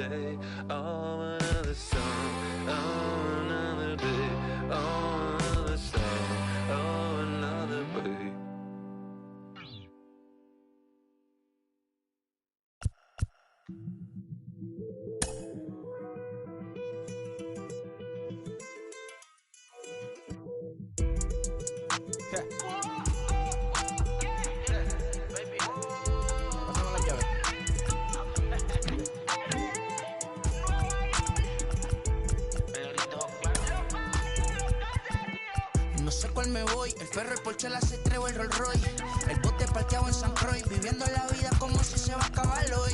day, oh, another song, oh, another day, oh, another song, oh, another day. No sé cuál me voy, el ferro, el Porsche, la C3 o el Rolls Royce. El bote parqueado en San Croix, viviendo la vida como si se va a acabar hoy.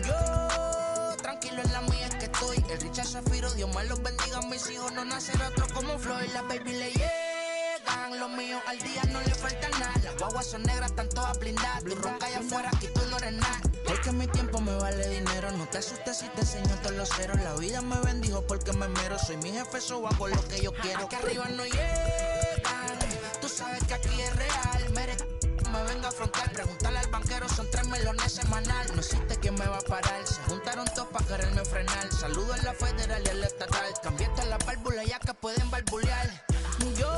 Yo, tranquilo en la mía es que estoy. El Richard Zafiro, Dios me los bendiga, mis hijos no nacerá otro como Floyd. Las baby le llegan, los míos al día no le falta nada. Las guaguas son negras, están todas blindadas. Tu ronca allá afuera, aquí tú no eres nada. Es que mi tiempo me vale dinero, no te asustes si te enseño todos los ceros. La vida me bendijo porque me mero, soy mi jefe, so hago lo que yo quiero. Aquí arriba no llegan, tú sabes que aquí es real. Me venga a afrontar, preguntarle al banquero, son 3 melones semanal. No existe quien me va a parar, se juntaron todos para quererme frenar. Saludo a la federal y a la estatal, cambié todas las válvulas ya que pueden barbulear. Yo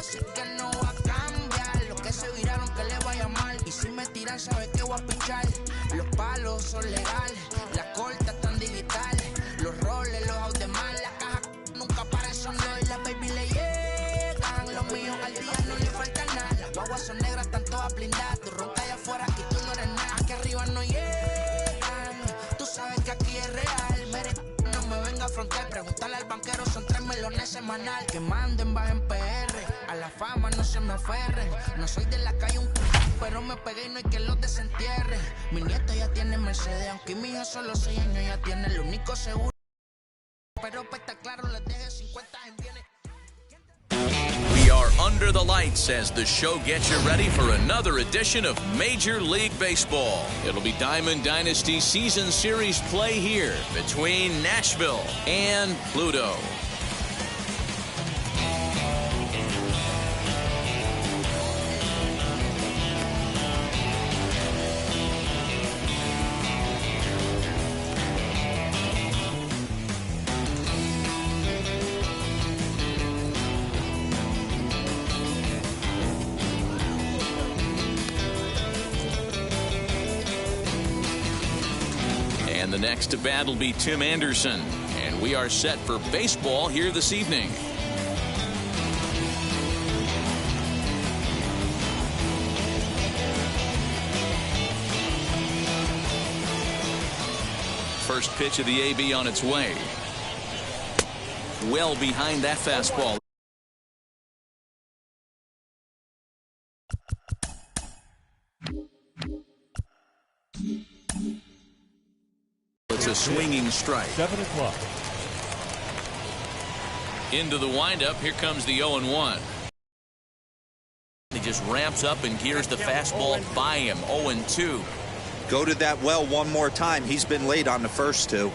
sé que no va a cambiar, los que se viraron que le vaya mal. Y si me tiran sabes que voy a pichar. Los palos son legales, las cortas están digitales. Los roles, los out de mal, la caja nunca para eso no. Y las baby le llegan, los míos al día no le falta nada. Las guaguas son negras, están todas blindadas. Tu ronca allá afuera, aquí tú no eres nada. Aquí arriba no llegan, tú sabes que aquí es real. No me venga a afrontar, preguntarle al banquero, son 3 melones semanal. Que manden, bajen PR, a la fama no se me aferren. No soy de la calle pero me pegué y no hay que los desentierre. Mi nieto ya tiene Mercedes, aunque mi hijo solo 6 años ya tiene. Lo único seguro, pero para estar claro, les deje 50 en bienes. We are under the lights as the show gets you ready for another edition of Major League Baseball. It'll be Diamond Dynasty Season Series play here between Nashville and Pluto. And the next to bat will be Tim Anderson. And we are set for baseball here this evening. First pitch of the AB on its way. Well behind that fastball. It's a swinging strike. 7 o'clock. Into the windup. Here comes the 0-1. He just ramps up and gears the fastball by him. 0-2. Go to that well one more time. He's been late on the first 2.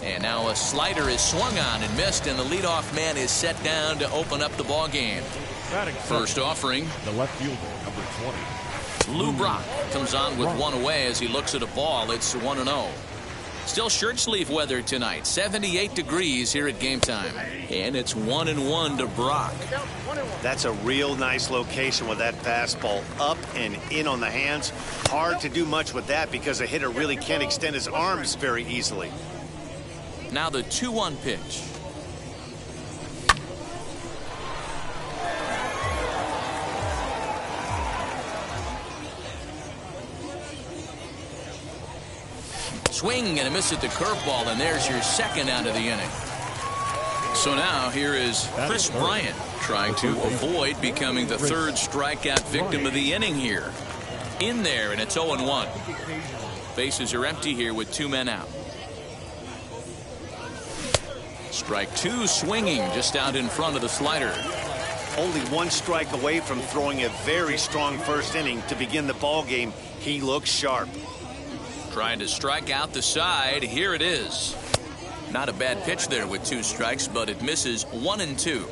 And now a slider is swung on and missed, and the leadoff man is set down to open up the ball game. First offering. The left fielder, number 20. Lou Brock comes on with one away as he looks at a ball. It's 1-0. Still shirt sleeve weather tonight. 78 degrees here at game time. And it's 1-1 to Brock. That's a real nice location with that fastball up and in on the hands. Hard to do much with that because a hitter really can't extend his arms very easily. Now the 2-1 pitch. Swing and a miss at the curveball, and there's your second out of the inning. So now here is Chris Bryant trying to avoid becoming the third strikeout victim of the inning here. In there, and it's 0-1. Bases are empty here with 2 men out. Strike 2 swinging just out in front of the slider. Only 1 strike away from throwing a very strong first inning to begin the ball game. He looks sharp. Trying to strike out the side. Here it is. Not a bad pitch there with 2 strikes, but it misses 1-2.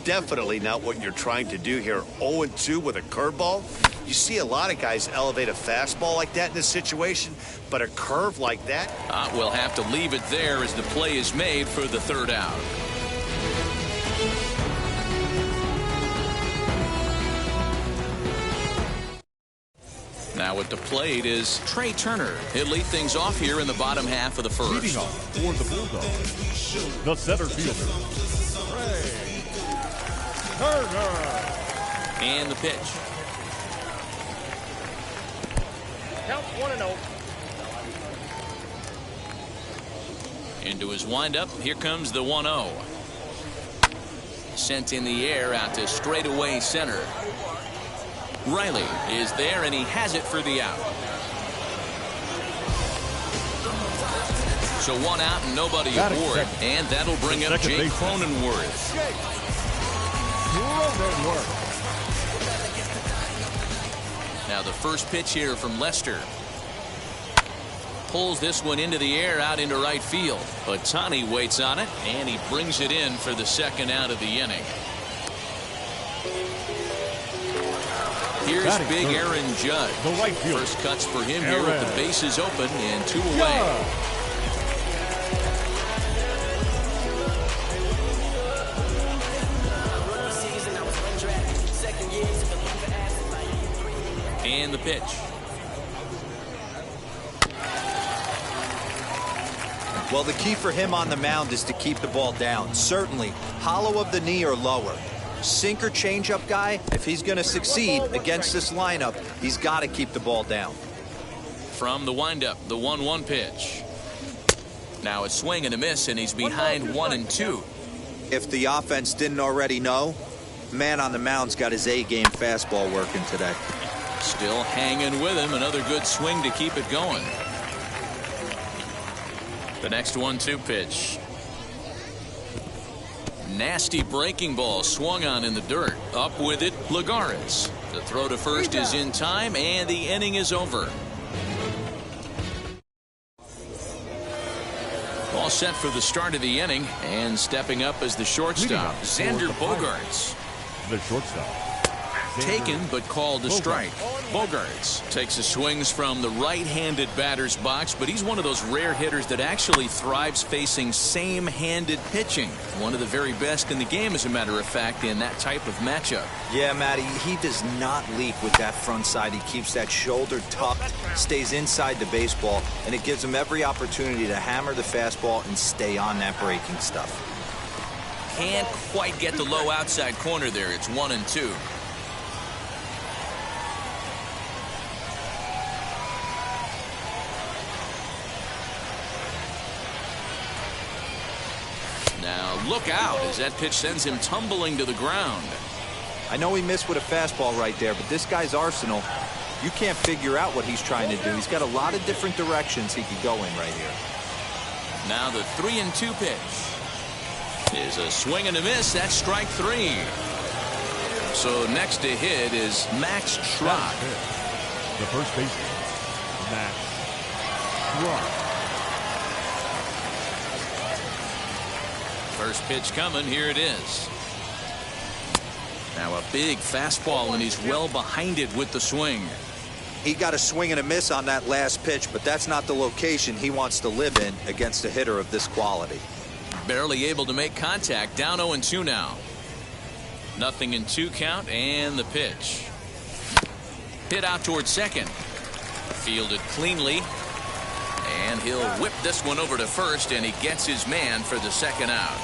definitely not what you're trying to do here. 0-2 with a curveball. You see a lot of guys elevate a fastball like that in this situation, but a curve like that? We'll have to leave it there as the play is made for the third out. Now at the plate is Trey Turner. He'll lead things off here in the bottom half of the first. Leading off for the Bulldogs, the center fielder, Trey Turner. And the pitch. Count 1-0. Into his windup. Here comes the 1-0. Sent in the air out to straightaway center. Riley is there, and he has it for the out. So one out and nobody aboard. And that'll bring up Jake Cronenworth. Now the first pitch here from Lester. Pulls this one into the air out into right field. Ohtani waits on it, and he brings it in for the second out of the inning. Here's big Aaron Judge. First cuts for him here with the bases open and 2 away. And the pitch. Well, the key for him on the mound is to keep the ball down. Certainly, hollow of the knee or lower. Sinker changeup guy, if he's going to succeed against this lineup, he's got to keep the ball down. From the windup, the 1-1 pitch. Now a swing and a miss, and he's behind 1-2. If the offense didn't already know, man on the mound's got his A-game fastball working today. Still hanging with him. Another good swing to keep it going. The next 1-2 pitch. Nasty breaking ball swung on in the dirt. Up with it, Lagares. The throw to first is in time, and the inning is over. All set for the start of the inning, and stepping up as the shortstop, Xander Bogaerts. The shortstop. Taken but called a strike. Bogaerts takes his swings from the right-handed batter's box, but he's one of those rare hitters that actually thrives facing same-handed pitching. One of the very best in the game, as a matter of fact, in that type of matchup. Yeah, Matty, he does not leap with that front side. He keeps that shoulder tucked, stays inside the baseball, and it gives him every opportunity to hammer the fastball and stay on that breaking stuff. Can't quite get the low outside corner there. It's 1-2. Now look out as that pitch sends him tumbling to the ground. I know he missed with a fastball right there, but this guy's arsenal, you can't figure out what he's trying to do. He's got a lot of different directions he could go in right here. Now the 3-2 pitch is a swing and a miss. That's strike 3. So next to hit is Max Schrock. The first baseman, Max Schrock. First pitch coming. Here it is. Now a big fastball, and he's well behind it with the swing. He got a swing and a miss on that last pitch, but that's not the location he wants to live in against a hitter of this quality. Barely able to make contact. Down 0-2 now. Nothing in 2 count, and the pitch. Hit out towards second. Fielded cleanly. And he'll whip this one over to first, and he gets his man for the second out.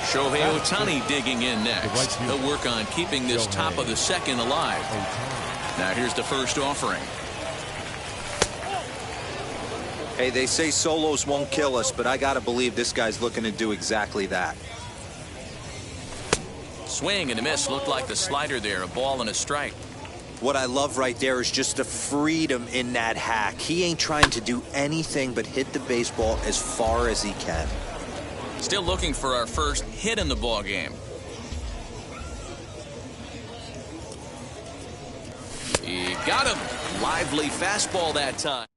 Shohei Ohtani digging in next. He'll work on keeping this top of the second alive. Now here's the first offering. Hey, they say solos won't kill us, but I gotta believe this guy's looking to do exactly that. Swing and a miss. Looked like the slider there. A ball and a strike. What I love right there is just the freedom in that hack. He ain't trying to do anything but hit the baseball as far as he can. Still looking for our first hit in the ball game. He got him. Lively fastball that time.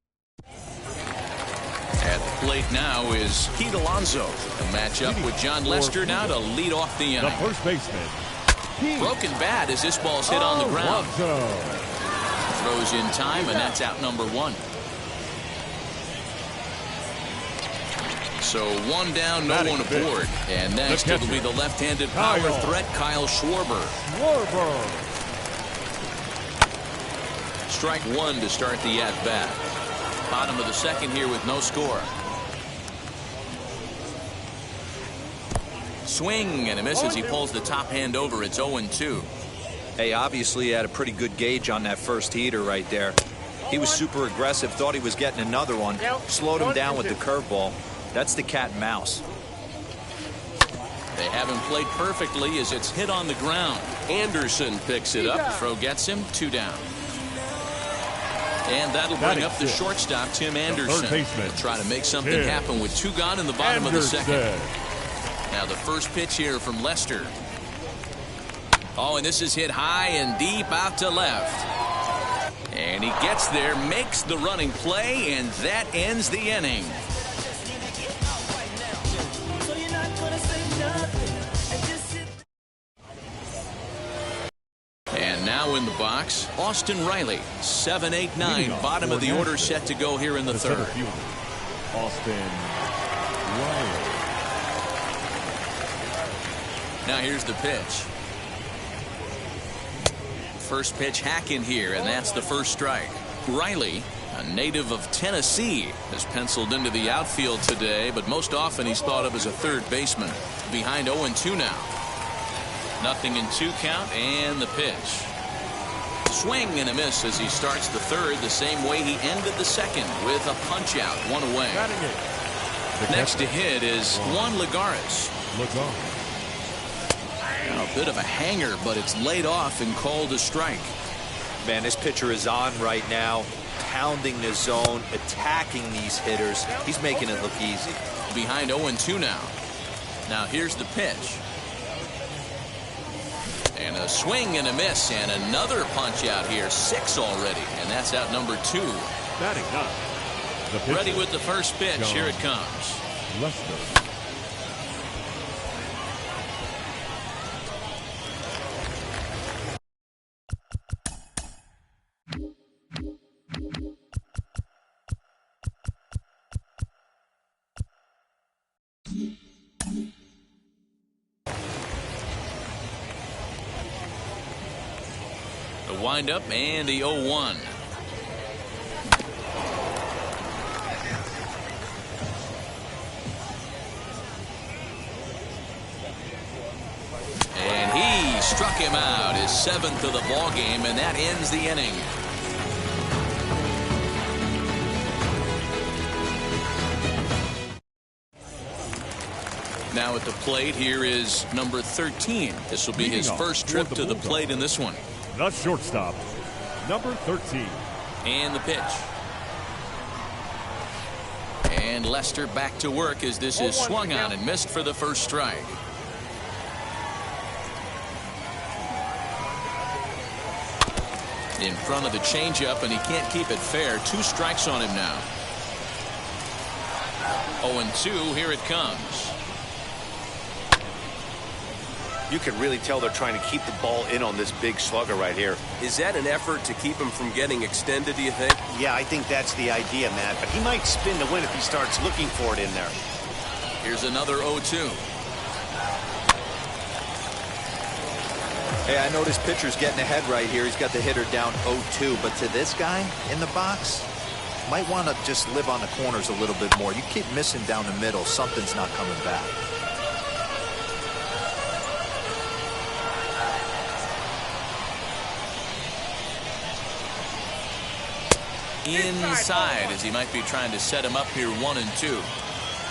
At plate now is Pete Alonso. A matchup with John Lester now to lead off the inning. The first baseman. Broken bat as this ball's hit on the ground. Throws in time, and that's out number 1. So 1 down, no one aboard. And next it'll be the left-handed power threat, Kyle Schwarber. Strike 1 to start the at-bat. Bottom of the second here with no score. Swing and a miss as he pulls the top hand over. It's 0-2. Hey, obviously he had a pretty good gauge on that first heater right there. He was super aggressive, thought he was getting another one, slowed him down with the curveball. That's the cat and mouse. They haven't played perfectly as it's hit on the ground. Anderson picks it up. Throw gets him. 2 down. And that'll bring up the shortstop, Tim Anderson. He'll try to make something happen with 2 gone in the bottom of the second. Now the first pitch here from Lester. Oh, and this is hit high and deep out to left. And he gets there, makes the running play, and that ends the inning. And now in the box, Austin Riley. 7, 8, 9, bottom of the order set to go here in the third. Austin Riley. Now here's the pitch. First pitch hack in here, and that's the first strike. Riley, a native of Tennessee, has penciled into the outfield today, but most often he's thought of as a third baseman. Behind 0-2 now. 0-2 count, and the pitch. Swing and a miss as he starts the third the same way he ended the second, with a punch out, 1 away. Next to hit is Juan Lagares. A bit of a hanger, but it's laid off and called a strike. Man, this pitcher is on right now, pounding the zone, attacking these hitters. He's making it look easy. Behind 0-2 now. Now here's the pitch. And a swing and a miss, and another punch out here. 6 already, and that's out number 2. Ready with the first pitch. Here it comes. Lester. The windup and the 0-1. And he struck him out, his 7th of the ball game, and that ends the inning. Now at the plate, here is number 13. This will be his first trip to the plate in this one. The shortstop, number 13. And the pitch. And Lester back to work as this is swung on and missed for the first strike. In front of the changeup, and he can't keep it fair. 2 strikes on him now. 0-2, here it comes. You can really tell they're trying to keep the ball in on this big slugger right here. Is that an effort to keep him from getting extended, do you think? Yeah, I think that's the idea, Matt. But he might spin to win if he starts looking for it in there. Here's another 0-2. Hey, I know this pitcher's getting ahead right here. He's got the hitter down 0-2. But to this guy in the box, might want to just live on the corners a little bit more. You keep missing down the middle, something's not coming back. Inside as he might be trying to set him up here 1-2.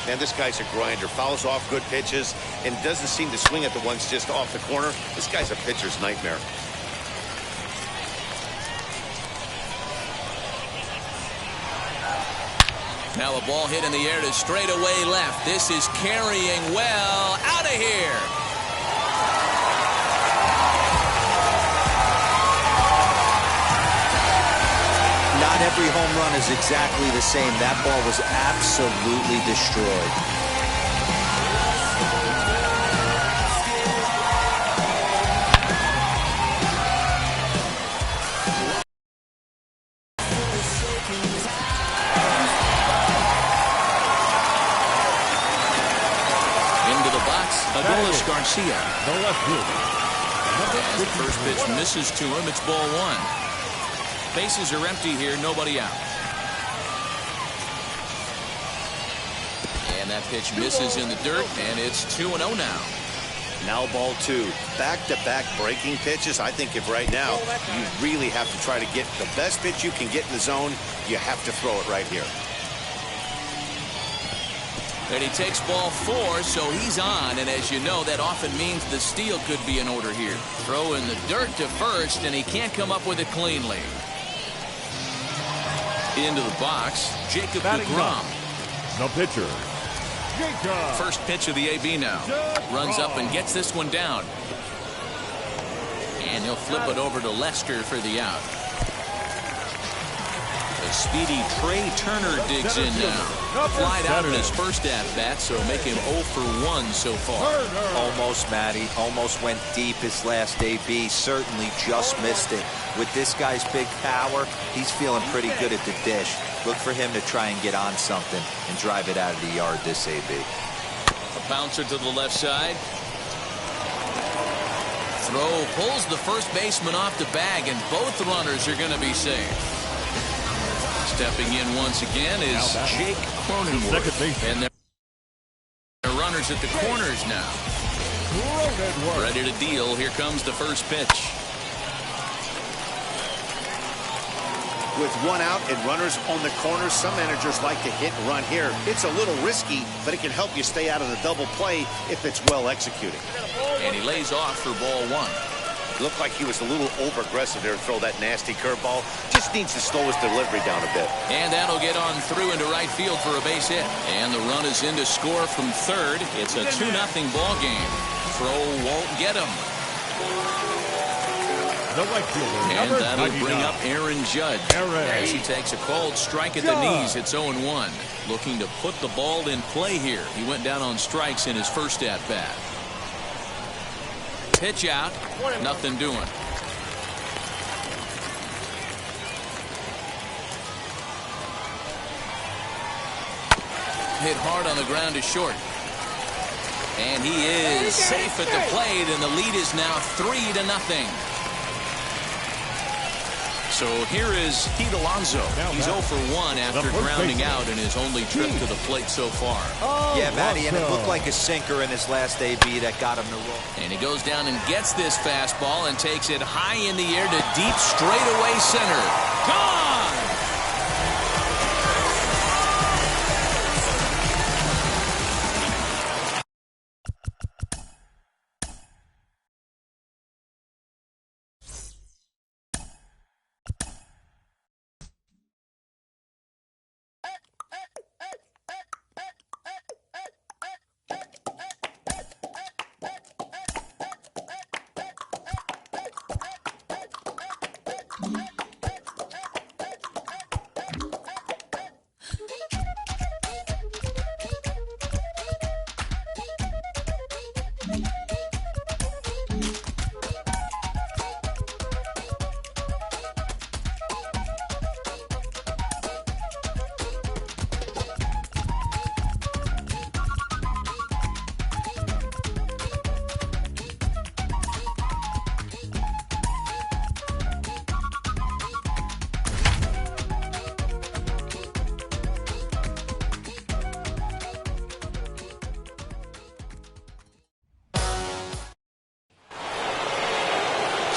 Man, this guy's a grinder. Fouls off good pitches and doesn't seem to swing at the ones just off the corner. This guy's a pitcher's nightmare. Now a ball hit in the air to straightaway left. This is carrying well out of here. Not Not every home run is exactly the same. That ball was absolutely destroyed. Into the box, Adolis Garcia. The left fielder. And the first pitch misses to him. It's ball one. Bases are empty here, nobody out. And that pitch misses in the dirt, and it's 2-0 now. Now ball two. Back-to-back breaking pitches. I think if right now you really have to try to get the best pitch you can get in the zone, you have to throw it right here. And he takes ball four, so he's on. And as you know, that often means the steal could be in order here. Throw in the dirt to first, and he can't come up with it cleanly. Into the box, Jacob DeGrom. The pitcher, Jacob. First pitch of the AB now. Runs up and gets this one down. And he'll flip it over to Lester for the out. The speedy Trey Turner digs in now. Flied out in his first at-bat, so make him 0 for 1 so far. Almost, Matty. Almost went deep his last AB. Certainly just missed it. With this guy's big power, he's feeling pretty good at the dish. Look for him to try and get on something and drive it out of the yard this AB. A bouncer to the left side. Throw pulls the first baseman off the bag, and both runners are going to be safe. Stepping in once again is Jake Cronenworth. And they're runners at the corners now. Ready to deal. Here comes the first pitch. With one out and runners on the corners, some managers like to hit and run here. It's a little risky, but it can help you stay out of the double play if it's well executed. And he lays off for ball one. Looked like he was a little over-aggressive there to throw that nasty curveball. Just needs to slow his delivery down a bit. And that'll get on through into right field for a base hit. And the run is in to score from third. It's a 2-0 ball game. Throw won't get him. The right fielder, and that'll 99. bring up Aaron Judge. As he takes a called strike at the knees. It's 0-1. Looking to put the ball in play here. He went down on strikes in his first at-bat. Pitch out. Nothing doing. Hit hard on the ground to short. And he is safe at the plate, and the lead is now 3-0. So here is Pete Alonso. He's 0 for 1 after grounding out in his only trip to the plate so far. Yeah, Matty, and it looked like a sinker in his last AB that got him to roll. And he goes down and gets this fastball and takes it high in the air to deep straightaway center. Gone!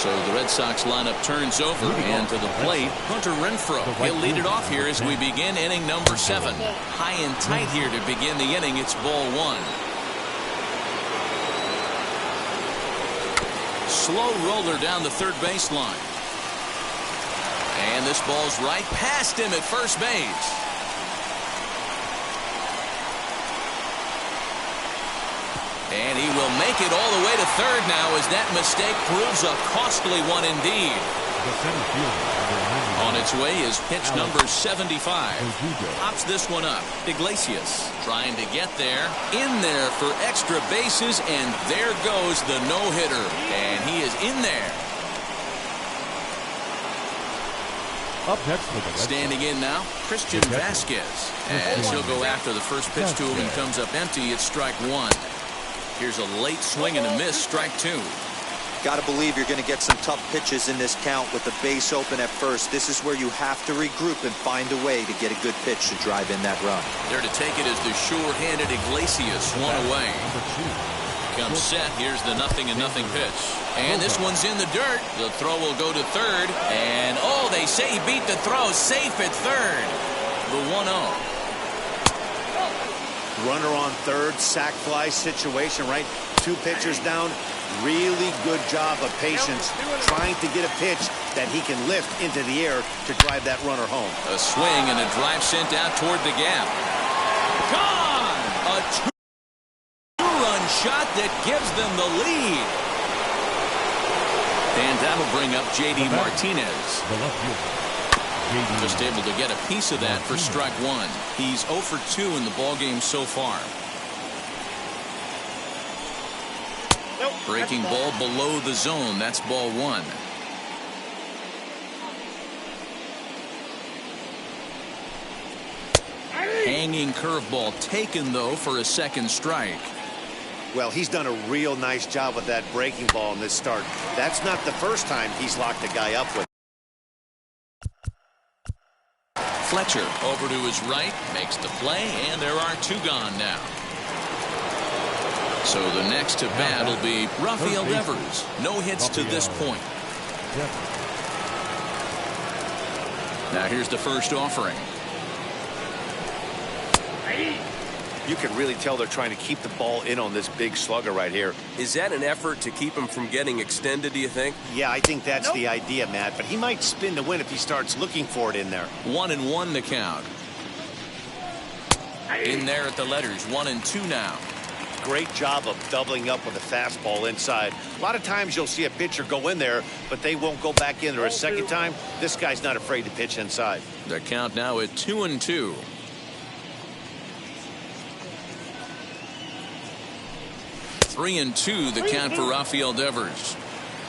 So the Red Sox lineup turns over, and to the plate, Hunter Renfroe. He'll lead it off here as we begin inning number 7. High and tight here to begin the inning. It's ball 1. Slow roller down the third baseline. And this ball's right past him at first base. And he will make it all the way to third now as that mistake proves a costly one indeed. The center fielder. On its way is pitch number 75. Pops this one up. Iglesias trying to get there. In there for extra bases, and there goes the no-hitter. And he is in there. Up next with the Standing in now, Christian Vasquez. As he'll go after the first pitch to him and comes up empty, it's strike one. Here's a late swing and a miss, strike two. Got to believe you're going to get some tough pitches in this count with the base open at first. This is where you have to regroup and find a way to get a good pitch to drive in that run. There to take it is the sure-handed Iglesias, one away. Comes set. Here's the 0-0 pitch. And this one's in the dirt. The throw will go to third. And, oh, they say he beat the throw. Safe at third. The 1-0. Runner on third, sac fly situation, right? Two pitchers down. Really good job of patience trying to get a pitch that he can lift into the air to drive that runner home. A swing and a drive sent out toward the gap. Gone! A two-run shot that gives them the lead. And that'll bring up J.D. Martinez. Just able to get a piece of that for strike one. He's 0 for 2 in the ballgame so far. Breaking ball below the zone. That's ball one. Hanging curveball taken, though, for a second strike. Well, he's done a real nice job with that breaking ball in this start. That's not the first time he's locked a guy up with. Fletcher over to his right, makes the play, and there are two gone now. So the next to bat will be Rafael Devers. No hits to this point. Now here's the first offering. You can really tell they're trying to keep the ball in on this big slugger right here. Is that an effort to keep him from getting extended, do you think? Yeah, I think that's the idea, Matt. But he might spin to win if he starts looking for it in there. 1-1 the count. In there at the letters, 1-2 now. Great job of doubling up with a fastball inside. A lot of times you'll see a pitcher go in there, but they won't go back in there a second time. This guy's not afraid to pitch inside. The count now at 2-2. Three and two, the count for Rafael Devers.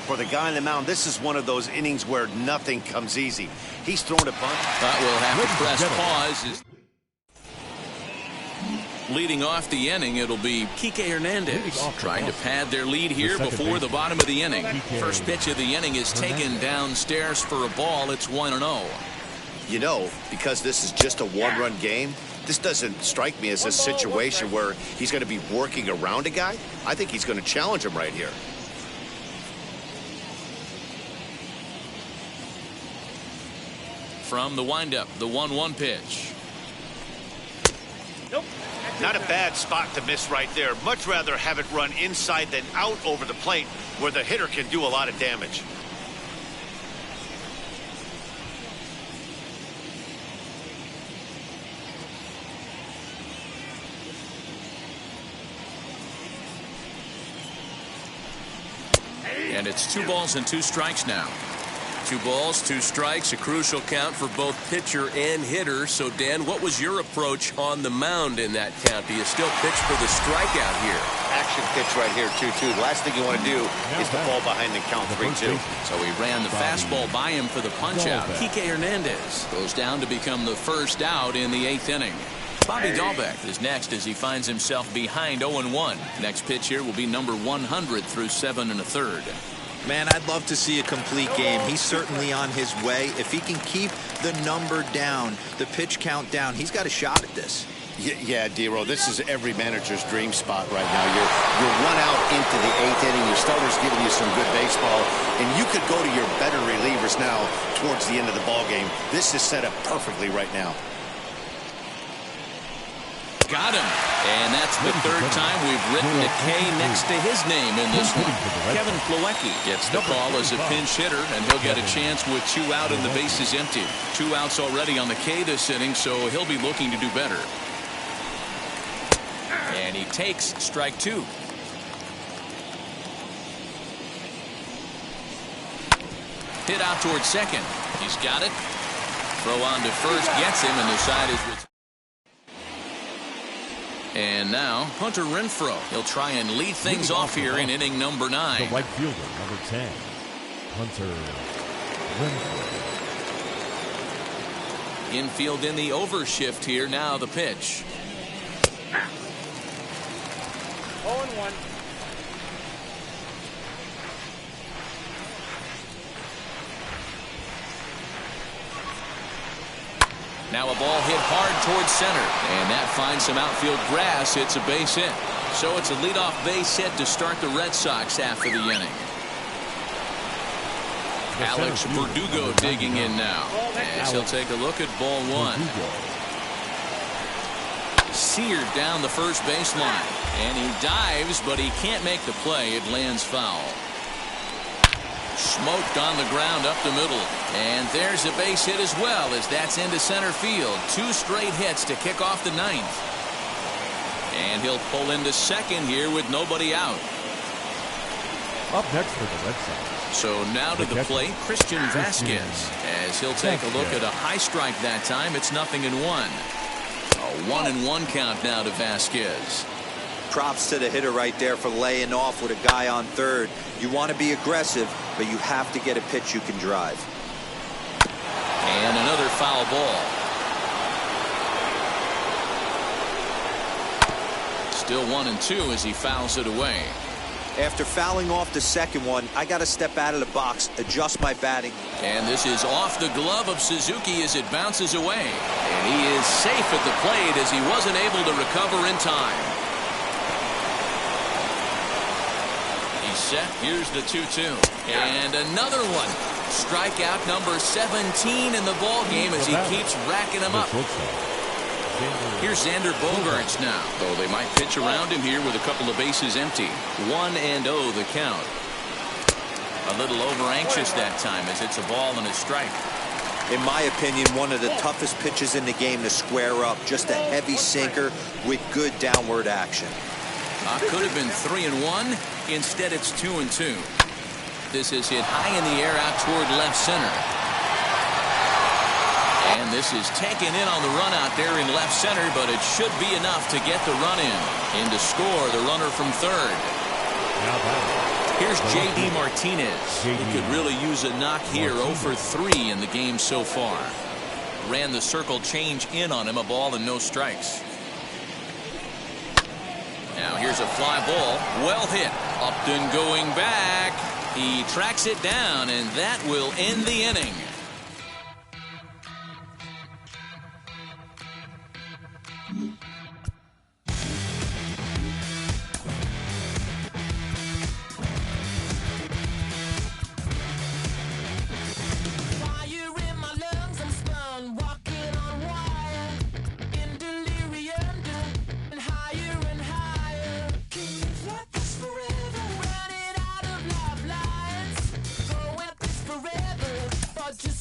For the guy on the mound, this is one of those innings where nothing comes easy. He's thrown a bunch. But we'll have to press pause. Leading off the inning, it'll be Kike Hernandez trying to pad their lead here before the bottom of the inning. First pitch of the inning is taken downstairs for a ball. It's 1-0. You know, because this is just a one-run game, this doesn't strike me as a situation where he's going to be working around a guy. I think he's going to challenge him right here. From the windup, the 1-1 pitch. Not a bad spot to miss right there. Much rather have it run inside than out over the plate where the hitter can do a lot of damage. And it's 2 balls and 2 strikes now. 2 balls, 2 strikes, a crucial count for both pitcher and hitter. So, Dan, what was your approach on the mound in that count? Do you still pitch for the strikeout here? Action pitch right here, 2-2. The last thing you want to do is the ball behind the count, 3-2. So he ran the fastball by him for the punch-out. Kike Hernandez goes down to become the first out in the 8th inning. Bobby Dahlbeck is next as he finds himself behind 0-1. Next pitch here will be number 100 through 7 1/3. Man, I'd love to see a complete game. He's certainly on his way. If he can keep the number down, the pitch count down, he's got a shot at this. Yeah, D-Row, this is every manager's dream spot right now. You're run out into the 8th inning. Your starter's giving you some good baseball, and you could go to your better relievers now towards the end of the ball game. This is set up perfectly right now. Got him. And that's the 3rd time we've written a K next to his name in this one. Kevin Plawecki gets the call as a pinch hitter, and he'll get a chance with 2 out and the bases empty. 2 outs already on the K this inning, so he'll be looking to do better. And he takes strike 2. Hit out towards second. He's got it. Throw on to first gets him, and the side is retired. And now Hunter Renfroe. He'll try and lead things off here in inning number 9. The right fielder, number 10, Hunter Renfroe. Infield in the overshift here. Now the pitch. 0-1. Now a ball hit hard towards center, and that finds some outfield grass. It's a base hit. So it's a leadoff base hit to start the Red Sox half of the inning. Alex Verdugo digging in now, as he'll take a look at ball 1. Seared down the first baseline, and he dives, but he can't make the play. It lands foul. Smoked on the ground up the middle, and there's a base hit as well, as that's into center field. 2 straight hits to kick off the 9th, and he'll pull into second here with nobody out. Up next for the Red Sox. So now to the plate, Christian Vasquez, as he'll take a look at a high strike that time. It's 0-1. A 1-1 count now to Vasquez. Props to the hitter right there for laying off with a guy on third. You want to be aggressive, but you have to get a pitch you can drive. And another foul ball. Still 1-2 as he fouls it away. After fouling off the second one, I got to step out of the box, adjust my batting. And this is off the glove of Suzuki as it bounces away. And he is safe at the plate as he wasn't able to recover in time. He's set. Here's the 2-2. And another one. Strikeout number 17 in the ball game as he keeps racking them up. Here's Xander Bogaerts now, though they might pitch around him here with a couple of bases empty. 1-0 the count. A little over anxious that time as it's a ball and a strike. In my opinion, one of the toughest pitches in the game to square up. Just a heavy sinker with good downward action. Could have been 3-1. Instead, it's 2-2. This is hit high in the air out toward left center. And this is taken in on the run out there in left center, but it should be enough to get the run in. In to score the runner from third. Here's J.D. Martinez. He could really use a knock here. 0 for 3 in the game so far. Ran the circle change in on him. A ball and no strikes. Now here's a fly ball. Well hit. Upton going back. He tracks it down, and that will end the inning. Just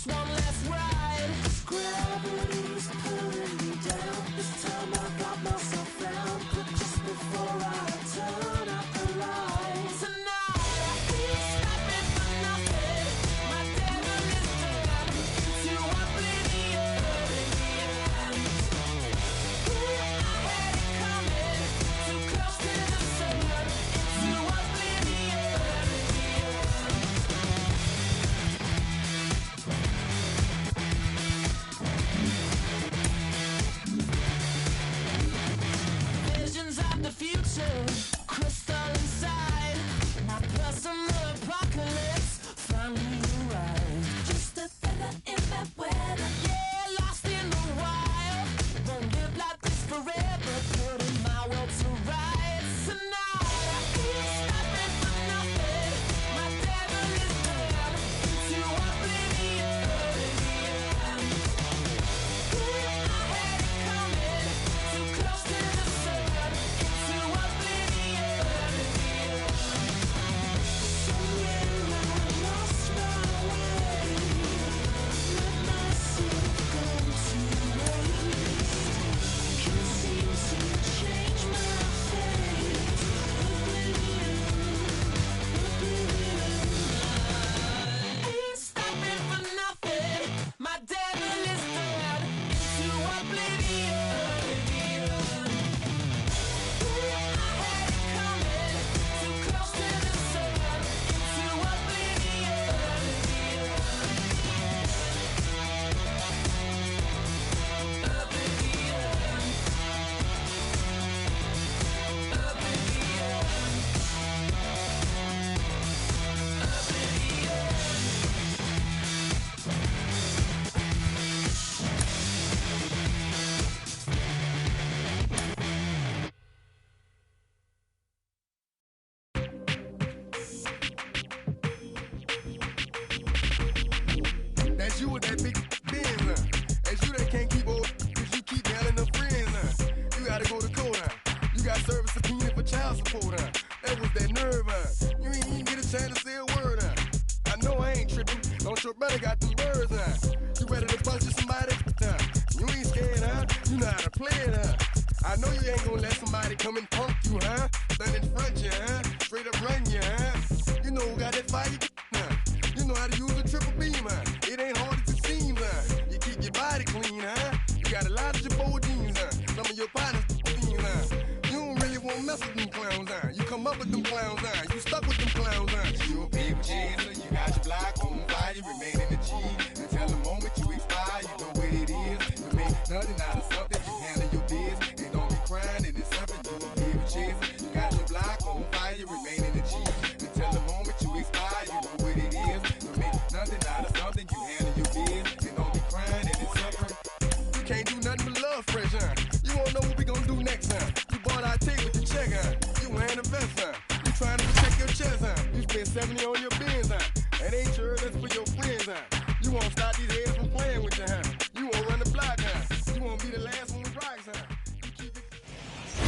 gotta go to court, You got service subpoena for child support, That was that nerve, You ain't even get a chance to say a word, I know I ain't tripping. Don't your brother got them birds, You ready to bust you somebody, You ain't scared, You know how to play it, I know you ain't gonna let somebody come and punk you, Stand in front you, Straight up run you, You know who got that fire, You know how to use a triple beam, It ain't hard as it seems, You keep your body clean, You got a lot of your bold jeans, Some of your partners, You don't really want to mess with them clowns, You come up with them clowns, You stuck with them clowns, You a baby chaser, you got your block on fire, you remain in the G. Until the moment you expire, you know what it is. You make nothing out of something, you handle your biz. And don't be crying, and it's something you a baby chaser. You got your block on fire, you remain in the G. Until the moment you expire, you know what it is. You make nothing out of something, you handle your biz. And don't be crying, and it's something. You can't do nothing but love fresh, You won't know what we gonna do next, You bought our tape with the check, You wearing a vest, You trying to protect your chest, You spend 70 on your bins, That ain't sure, that's for your friends, You won't stop these heads from playing with you, You won't run the block, You won't be the last one with rocks,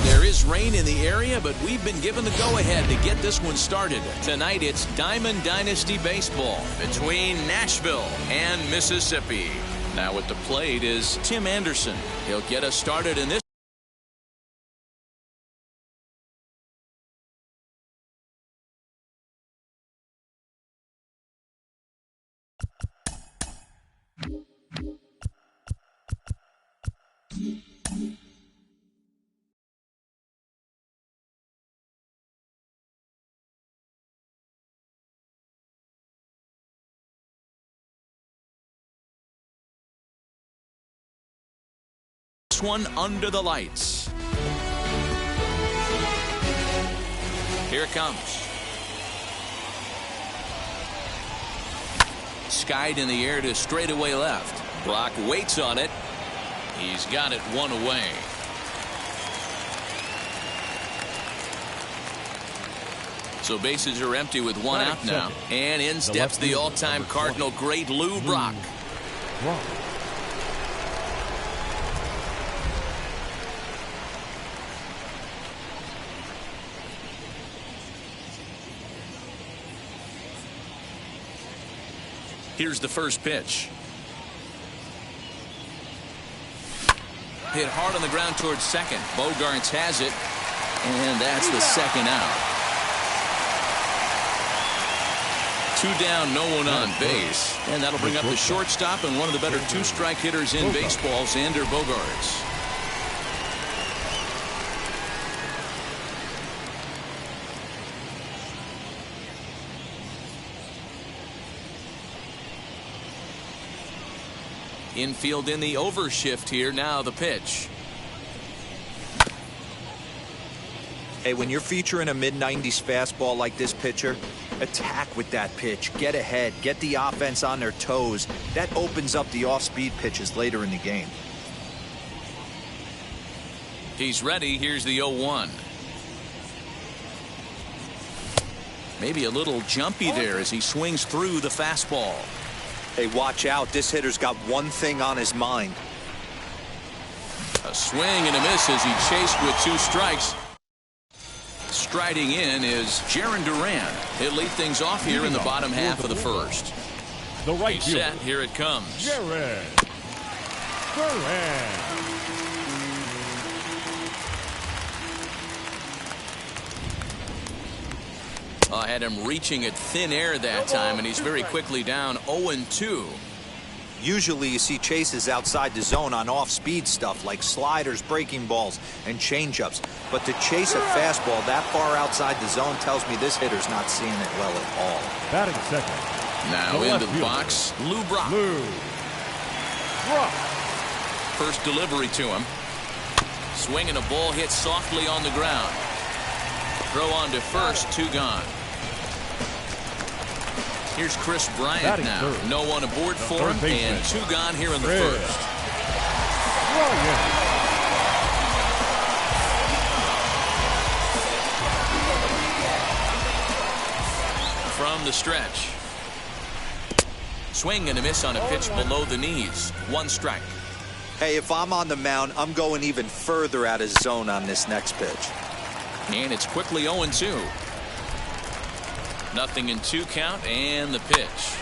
There is rain in the area, but we've been given the go-ahead to get this one started. Tonight, it's Diamond Dynasty Baseball between Nashville and Mississippi. Now at the plate is Tim Anderson. He'll get us started in this. One under the lights. Here it comes. Skied in the air to straightaway left. Brock waits on it. He's got it one away. So bases are empty with one out now. And in steps the all-time Cardinal great Lou Brock. Here's the first pitch. Hit hard on the ground towards second. Bogarts has it, and that's the second out. 2 down, no one on base, and that'll bring up the shortstop and one of the better two-strike hitters in baseball, Xander Bogaerts. Infield in the overshift here. Now the pitch. Hey, when you're featuring a mid-90s fastball like this pitcher, attack with that pitch. Get ahead. Get the offense on their toes. That opens up the off-speed pitches later in the game. He's ready. Here's the 0-1. Maybe a little jumpy there as he swings through the fastball. Hey, watch out. This hitter's got one thing on his mind. A swing and a miss as he chased with 2 strikes. Striding in is Jaron Duran. He'll lead things off here in the bottom half of the first. The right He's set. Here it comes. Jaron Duran. I had him reaching at thin air that time, and he's very quickly down 0-2. Usually you see chases outside the zone on off-speed stuff like sliders, breaking balls, and changeups. But to chase a fastball that far outside the zone tells me this hitter's not seeing it well at all. Batting second. Now into the box, Lou Brock. First delivery to him. Swinging a ball hit softly on the ground. Throw on to first, 2 gone. Here's Chris Bryant now. Third. No one aboard for him, and 2 gone here in the first. From the stretch. Swing and a miss on a pitch below the knees. 1 strike. Hey, if I'm on the mound, I'm going even further out of zone on this next pitch. And it's quickly 0-2. Nothing in 2 count, and the pitch.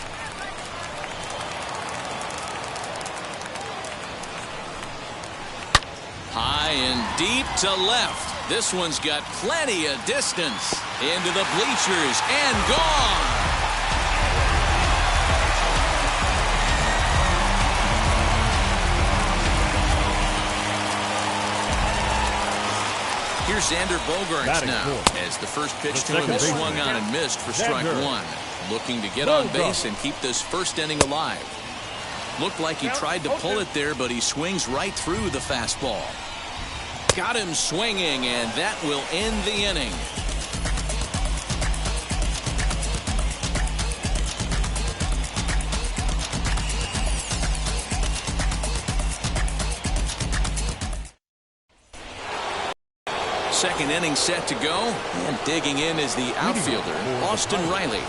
High and deep to left. This one's got plenty of distance. Into the bleachers and gone. Here's Xander Bogaerts now, as the first pitch to him is swung on and missed for strike 1. Looking to get on base and keep this first inning alive. Looked like he tried to pull it there, but he swings right through the fastball. Got him swinging, and that will end the inning. Second inning set to go, and digging in is the outfielder, Austin Riley.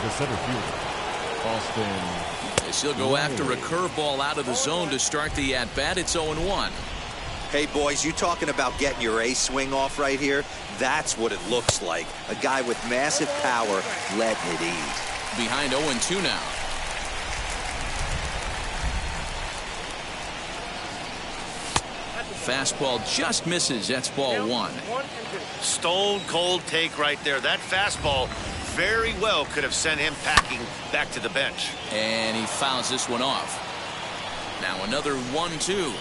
The center fielder, Austin. As he'll go after a curveball out of the zone to start the at-bat. It's 0-1. Hey, boys, you talking about getting your A swing off right here? That's what it looks like. A guy with massive power letting it eat. Behind 0-2 now. Fastball just misses. That's ball 1. Stone cold take right there. That fastball very well could have sent him packing back to the bench. And he fouls this one off. Now another 1-2.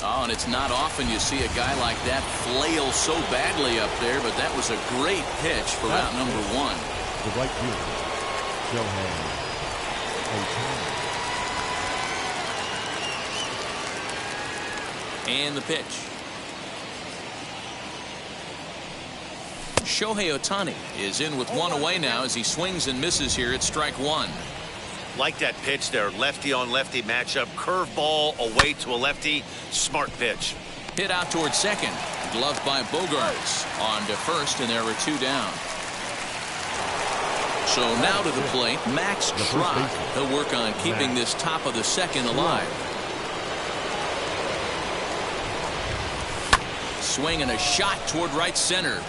Oh, and it's not often you see a guy like that flail so badly up there, but that was a great pitch for route number 1. The right fielder, And the pitch. Shohei Ohtani is in with 1 away now as he swings and misses here at strike 1. Like that pitch there, lefty on lefty matchup, curveball away to a lefty, smart pitch. Hit out towards second, gloved by Bogaerts. On to first, and there are 2 down. So now to the plate, Max Schrock. He'll work on keeping this top of the second alive. Swing and a shot toward right center.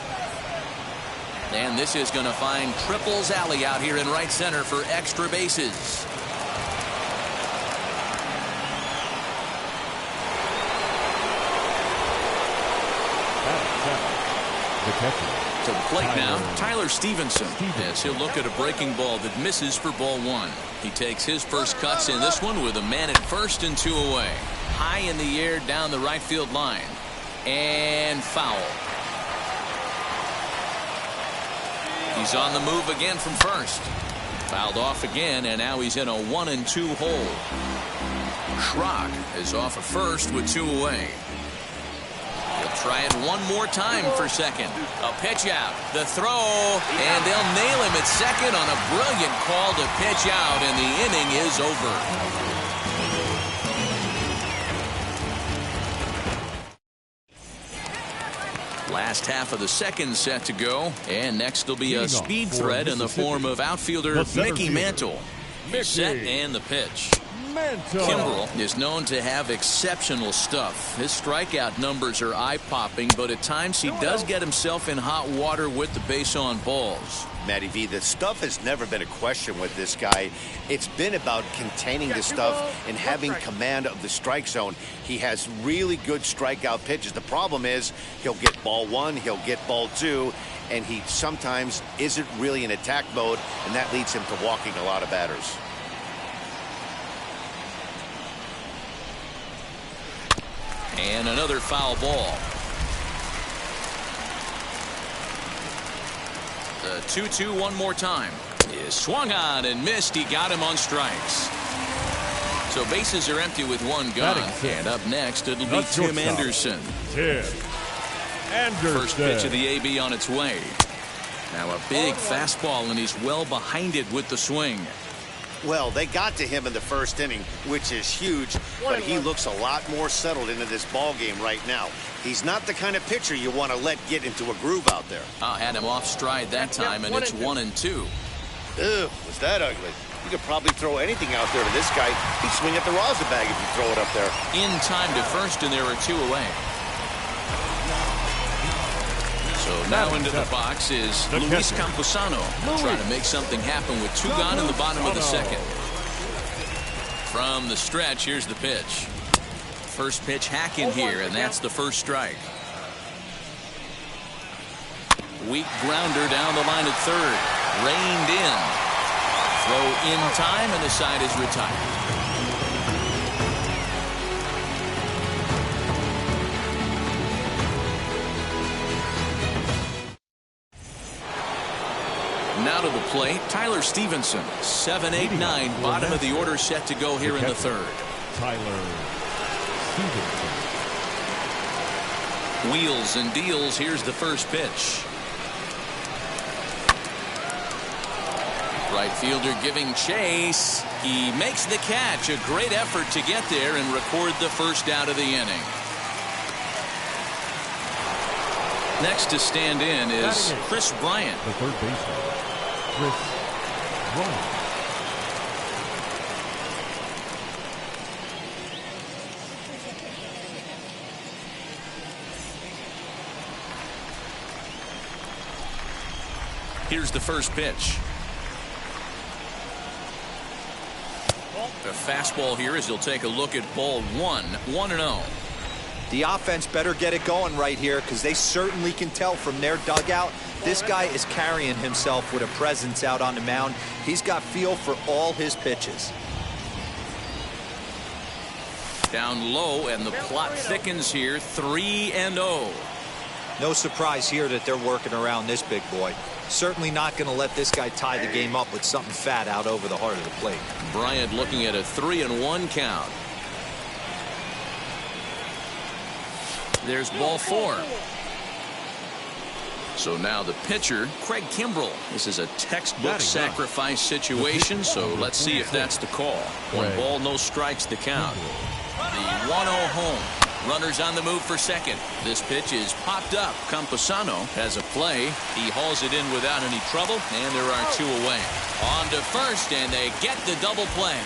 And this is going to find Triples Alley out here in right center for extra bases. To the plate now, Tyler Stevenson, as he'll look at a breaking ball that misses for ball 1. He takes his first cuts in this one with a man at first and 2 away. High in the air down the right field line. And foul. He's on the move again from first. Fouled off again, and now he's in a 1-2 hole. Schrock is off of first with 2 away. He'll try it one more time for second. A pitch out, the throw, and they'll nail him at second on a brilliant call to pitch out, and the inning is over. Last half of the second set to go, and next will be a speed threat in the form of outfielder Mickey Mantle. Set and the pitch. Kimbrel is known to have exceptional stuff. His strikeout numbers are eye-popping, but at times he does get himself in hot water with the base on balls. Matty V, the stuff has never been a question with this guy. It's been about containing the stuff and having command of the strike zone. He has really good strikeout pitches. The problem is he'll get ball 1, he'll get ball 2, and he sometimes isn't really in attack mode, and that leads him to walking a lot of batters. And another foul ball. The 2-2 one more time. Is swung on and missed. He got him on strikes. So bases are empty with 1 gone. And up next, it'll be Tim Anderson. First pitch of the AB on its way. Now a big fastball, and he's well behind it with the swing. Well, they got to him in the first inning, which is huge, but he looks a lot more settled into this ball game right now. He's not the kind of pitcher you want to let get into a groove out there. Had him off stride that time, and it's 1-2. Ugh, was that ugly? You could probably throw anything out there to this guy. He'd swing at the rosin bag if you throw it up there. In time to first, and there are 2 away. So now into the box is Luis Camposano, trying to make something happen with 2 gone in the bottom of the second. From the stretch, here's the pitch. First pitch hack in here, and that's the first strike. Weak grounder down the line at third. Reined in. Throw in time, and the side is retired. Now to the plate, Tyler Stevenson. 7-8-9, bottom of the order set to go here in the third. Tyler Stevenson. Wheels and deals. Here's the first pitch. Right fielder giving chase. He makes the catch. A great effort to get there and record the first out of the inning. Next to stand in is Chris Bryant. The third baseman, Chris Bryant. Here's the first pitch. A fastball here as he'll take a look at ball 1. 1-0. The offense better get it going right here, because they certainly can tell from their dugout this guy is carrying himself with a presence out on the mound. He's got feel for all his pitches. Down low, and the plot thickens here. 3-0. No surprise here that they're working around this big boy. Certainly not going to let this guy tie the game up with something fat out over the heart of the plate. Bryant looking at a 3-1 count. There's ball 4. So now the pitcher, Craig Kimbrell. This is a textbook sacrifice situation, so let's see if that's the call. 1 ball, no strikes the count. The 1-0 home. Runners on the move for second. This pitch is popped up. Camposano has a play. He hauls it in without any trouble, and there are 2 away. On to first, and they get the double play.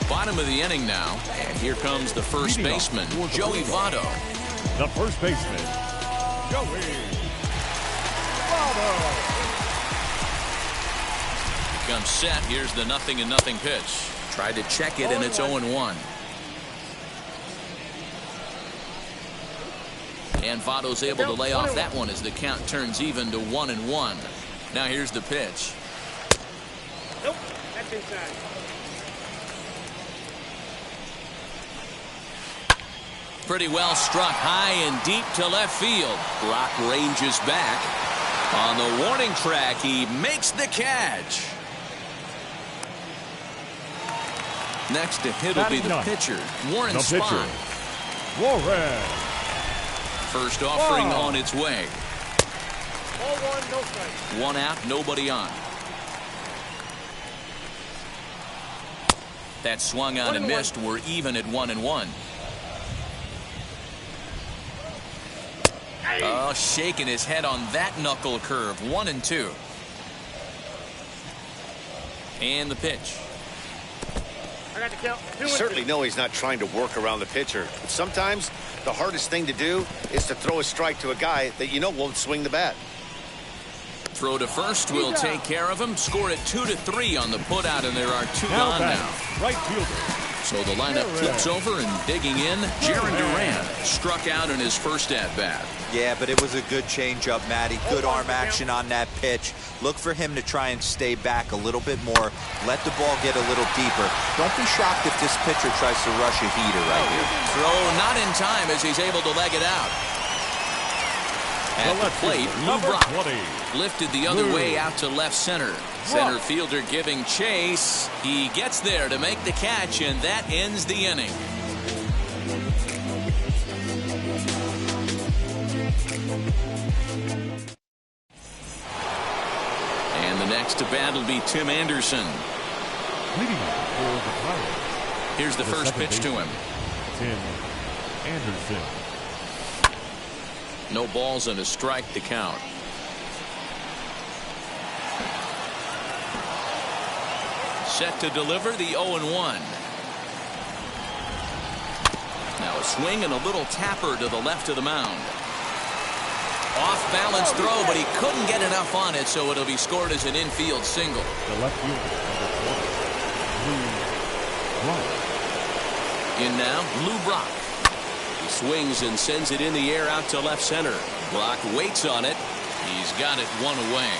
Bottom of the inning now, and here comes the first baseman, Joey Votto. The first baseman, Joey Votto. Comes set. Here's the 0-0 pitch. Tried to check it, and it's 0-1. And Votto's able to lay off that one as the count turns even to 1-1. Now here's the pitch. Nope, that's inside. Pretty well struck high and deep to left field. Block ranges back. On the warning track, he makes the catch. Next to hit will be the pitcher, Warren Spahn. Warren. First offering on its way. Ball 1, no strike. 1 out, nobody on. That swung on and missed. We're even at 1-1. Oh, shaking his head on that knuckle curve. 1-2. And the pitch. I got the count. You certainly know he's not trying to work around the pitcher. But sometimes the hardest thing to do is to throw a strike to a guy that you know won't swing the bat. Throw to first will take care of him. Score at 2-3 on the putout, and there are 2 gone now. Right fielder. So the lineup flips over, and digging in, Jaron Duran struck out in his first at-bat. Yeah, but it was a good changeup, Matty. Good arm action on that pitch. Look for him to try and stay back a little bit more. Let the ball get a little deeper. Don't be shocked if this pitcher tries to rush a heater right here. Throw not in time as he's able to leg it out. At the plate, Lou Brock lifted the other way out to left center. Center fielder giving chase. He gets there to make the catch, and that ends the inning. And the next to bat will be Tim Anderson. Leading for the Pirates. Here's the first pitch to him. Tim Anderson. No balls and a strike to count. Set to deliver the 0-1. Now a swing and a little tapper to the left of the mound. Off balance throw, but he couldn't get enough on it, so it'll be scored as an infield single. The left fielder, number 20, Lou Brock. In now, Lou Brock. He swings and sends it in the air out to left center. Brock waits on it. He's got it one away.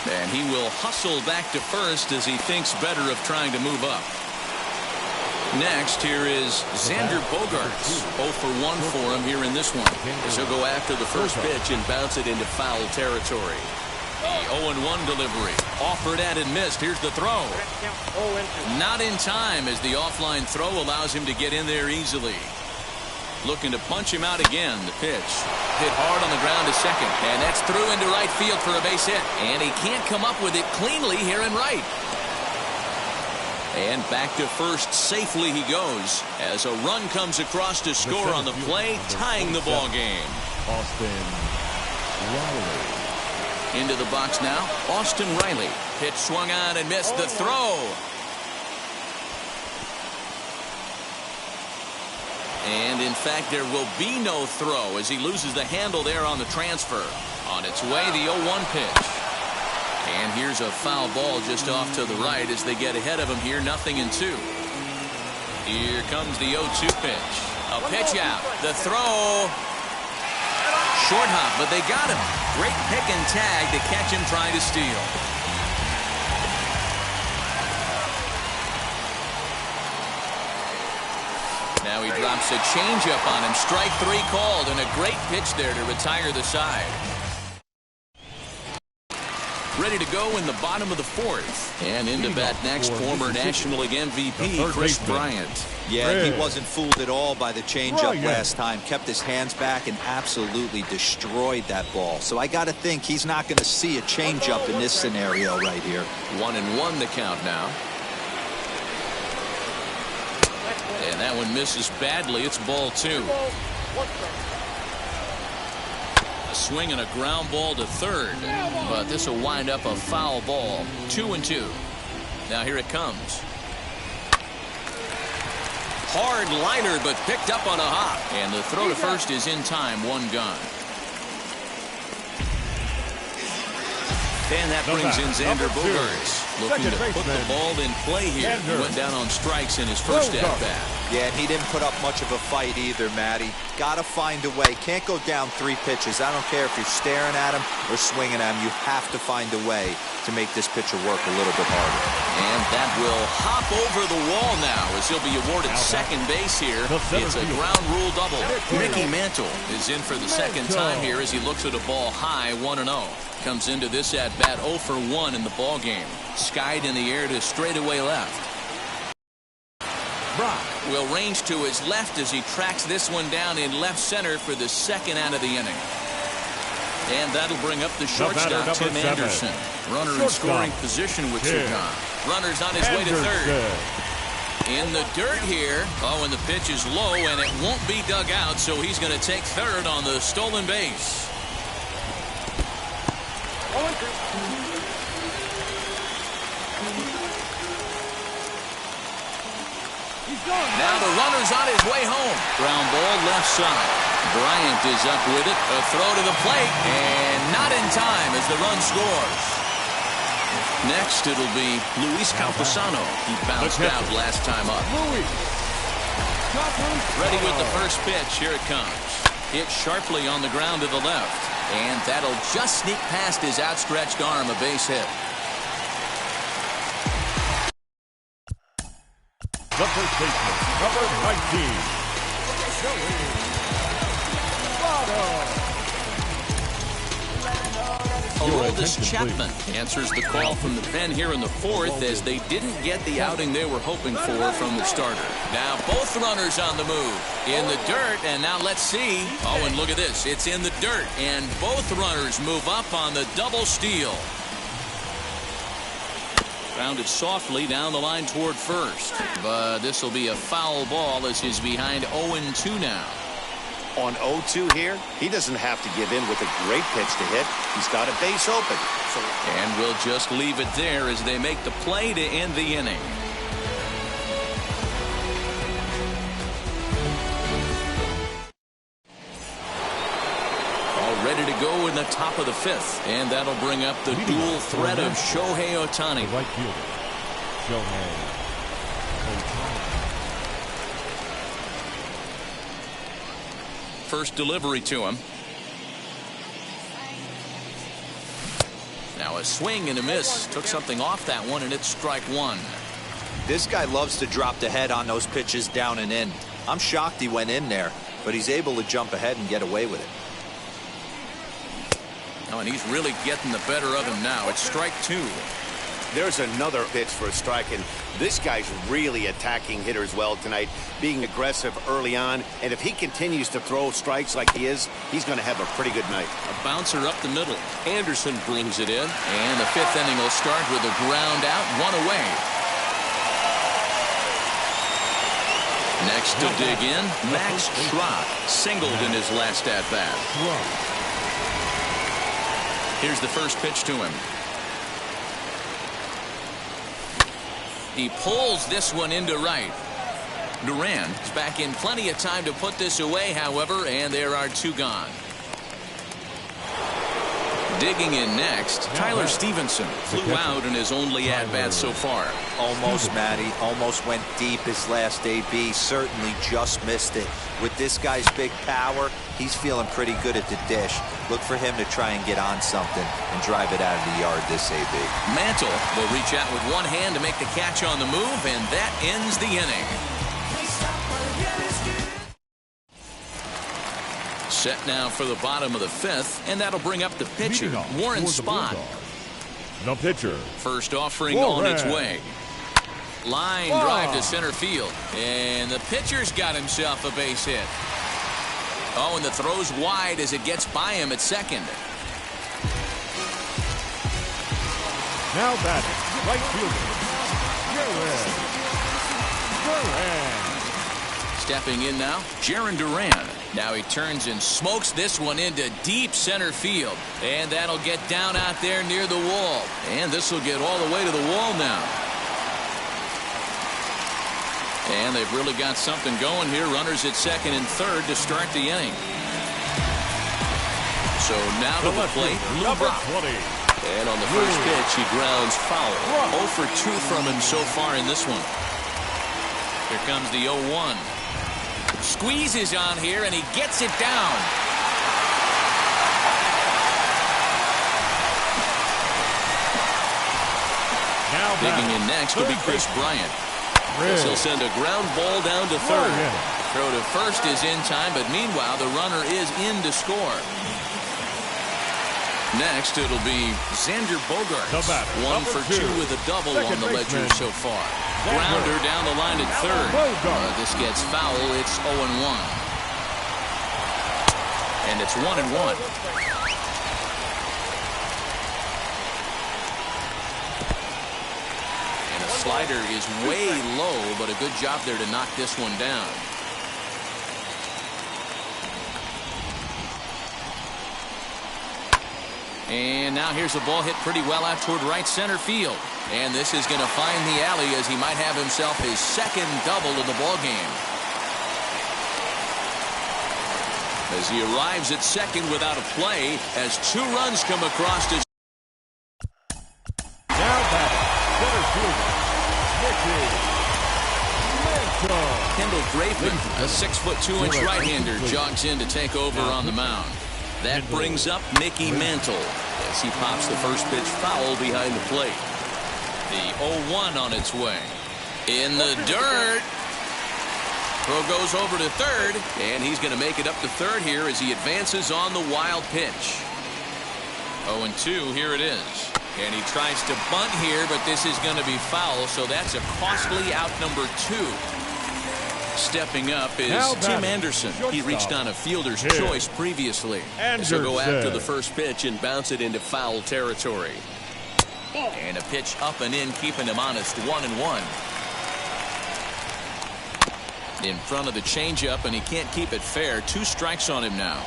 And he will hustle back to first as he thinks better of trying to move up. Next, here is Xander Bogaerts. 0 for 1 for him here in this one, as he'll go after the first pitch and bounce it into foul territory. The 0-1 delivery. Offered at and missed. Here's the throw. Not in time, as the offline throw allows him to get in there easily. Looking to punch him out again. The pitch hit hard on the ground to second, and that's through into right field for a base hit. And he can't come up with it cleanly here in right. And back to first safely he goes as a run comes across to score on the play, tying the ball game. Austin Riley. Into the box now, Austin Riley. Pitch swung on and missed. The throw. And in fact, there will be no throw as he loses the handle there on the transfer. On its way, the 0-1 pitch. And here's a foul ball just off to the right as they get ahead of him here, 0-2. Here comes the 0-2 pitch. A pitch out. The throw. Short hop, but they got him. Great pick and tag to catch him trying to steal. Now he drops a changeup on him. Strike 3 called, and a great pitch there to retire the side. Ready to go in the bottom of the 4th. And into bat next, former National League MVP, Chris Bryant. Yeah, he wasn't fooled at all by the changeup last time. Kept his hands back and absolutely destroyed that ball. So I got to think he's not going to see a changeup in this scenario right here. 1-1 the count now. And that one misses badly. It's ball 2. A swing and a ground ball to third, but this will wind up a foul ball. 2-2. Now here it comes. Hard liner, but picked up on a hop, and the throw to first is in time. 1 gone. And that brings in Xander Bogaerts, looking to put the ball in play here. He went down on strikes in his first at-bat. Yeah, and he didn't put up much of a fight either, Matty. Got to find a way. Can't go down 3 pitches. I don't care if you're staring at him or swinging at him. You have to find a way to make this pitcher work a little bit harder. And that will hop over the wall now as he'll be awarded second base here. It's a ground rule double. Mickey Mantle is in for the second time here as he looks at a ball high, 1-0. Comes into this at-bat 0 for 1 in the ball game. Skied in the air to straightaway left. Brock will range to his left as he tracks this one down in left center for the second out of the inning. And that'll bring up the shortstop, Tim Anderson. Runner in scoring position with 2 gone. Runner's on his way to third. In the dirt here. Oh, and the pitch is low, and it won't be dug out, so he's going to take third on the stolen base. Now the runner's on his way home. Ground ball left side. Bryant is up with it. A throw to the plate, and not in time as the run scores. Next, it'll be Luis Campusano. He bounced out last time up. Ready with the first pitch. Here it comes. Hit sharply on the ground to the left. And that'll just sneak past his outstretched arm, a base hit. The first baseman, number 19. Aroldis Chapman answers the call from the pen here in the fourth as they didn't get the outing they were hoping for from the starter. Now both runners on the move in the dirt, and now let's see. Oh, and look at this. It's in the dirt, and both runners move up on the double steal. Grounded softly down the line toward first, but this will be a foul ball as he's behind 0-2 now. On 0-2 here, he doesn't have to give in with a great pitch to hit. He's got a base open. And we'll just leave it there as they make the play to end the inning. All ready to go in the top of the fifth, and that'll bring up the dual threat of Shohei Ohtani. Right fielder, Shohei Ohtani. First delivery to him. Now a swing and a miss. Took something off that one, and it's strike one. This guy loves to drop the head on those pitches down and in. I'm shocked he went in there, but he's able to jump ahead and get away with it. Oh, and he's really getting the better of him now. It's strike two. There's another pitch for a strike, and this guy's really attacking hitters well tonight, being aggressive early on, and if he continues to throw strikes like he is, he's going to have a pretty good night. A bouncer up the middle. Anderson brings it in, and the fifth inning will start with a ground out, one away. Next to dig in, Max Schrock singled in his last at-bat. Here's the first pitch to him. He pulls this one into right. Duran is back in plenty of time to put this away, however, and there are two gone. Digging in next, Tyler Stevenson flew out in his only at-bat so far. Almost, Matty. Almost went deep his last AB. Certainly just missed it. With this guy's big power, he's feeling pretty good at the dish. Look for him to try and get on something and drive it out of the yard this AB. Mantle will reach out with one hand to make the catch on the move, and that ends the inning. Set now for the bottom of the fifth, and that'll bring up the pitcher, Warren Spahn. The pitcher. First offering on its way. Line drive to center field, and the pitcher's got himself a base hit. Oh, and the throw's wide as it gets by him at second. Now batting, right fielder, Duran. Stepping in now, Jarren Duran. Now he turns and smokes this one into deep center field. And that'll get down out there near the wall. And this will get all the way to the wall now. And they've really got something going here. Runners at second and third to start the inning. So now to the plate, Lou Brock. And on the first pitch, he grounds foul. 0 for 2 from him so far in this one. Here comes the 0-1. Squeezes on here, and he gets it down. Now digging in next will be Chris Bryant. He'll send a ground ball down to third. Throw to first is in time, but meanwhile the runner is in to score. Next it'll be Xander Bogaerts. 1 for 2 with a double on the ledger so far. Grounder down the line at third. This gets foul. It's 0-1. And it's 1-1. And a slider is way low, but a good job there to knock this one down. And now here's a ball hit pretty well out toward right center field. And this is going to find the alley as he might have himself his second double of the ball game. As he arrives at second without a play, as 2 runs come across to... Now batting, center fielder, Kendall Graveman, a 6'2" right-hander, jogs in to take over on the mound. That brings up Mickey Mantle as he pops the first pitch foul behind the plate. The 0-1 on its way. In the dirt. Throw goes over to third, and he's going to make it up to third here as he advances on the wild pitch. 0-2, here it is. And he tries to bunt here, but this is going to be foul, so that's a costly out number 2. Stepping up is Tim Anderson. He reached on a fielder's choice previously. He'll go after the first pitch and bounce it into foul territory. And a pitch up and in, keeping him honest, 1-1. In front of the changeup, and he can't keep it fair. 2 strikes on him now.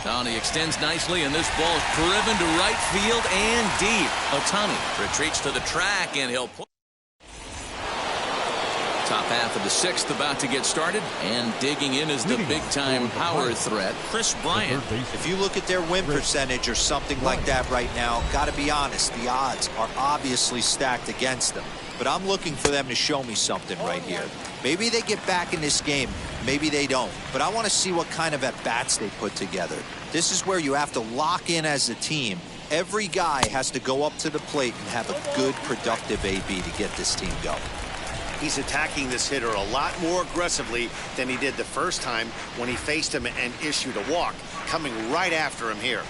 Now he extends nicely, and this ball is driven to right field and deep. Ohtani retreats to the track, and he'll put. Top half of the 6th about to get started, and digging in is the big-time power threat, Kris Bryant. If you look at their win percentage or something like that right now, got to be honest, the odds are obviously stacked against them. But I'm looking for them to show me something right here. Maybe they get back in this game, maybe they don't. But I want to see what kind of at-bats they put together. This is where you have to lock in as a team. Every guy has to go up to the plate and have a good, productive AB to get this team going. He's attacking this hitter a lot more aggressively than he did the first time when he faced him and issued a walk. Coming right after him here.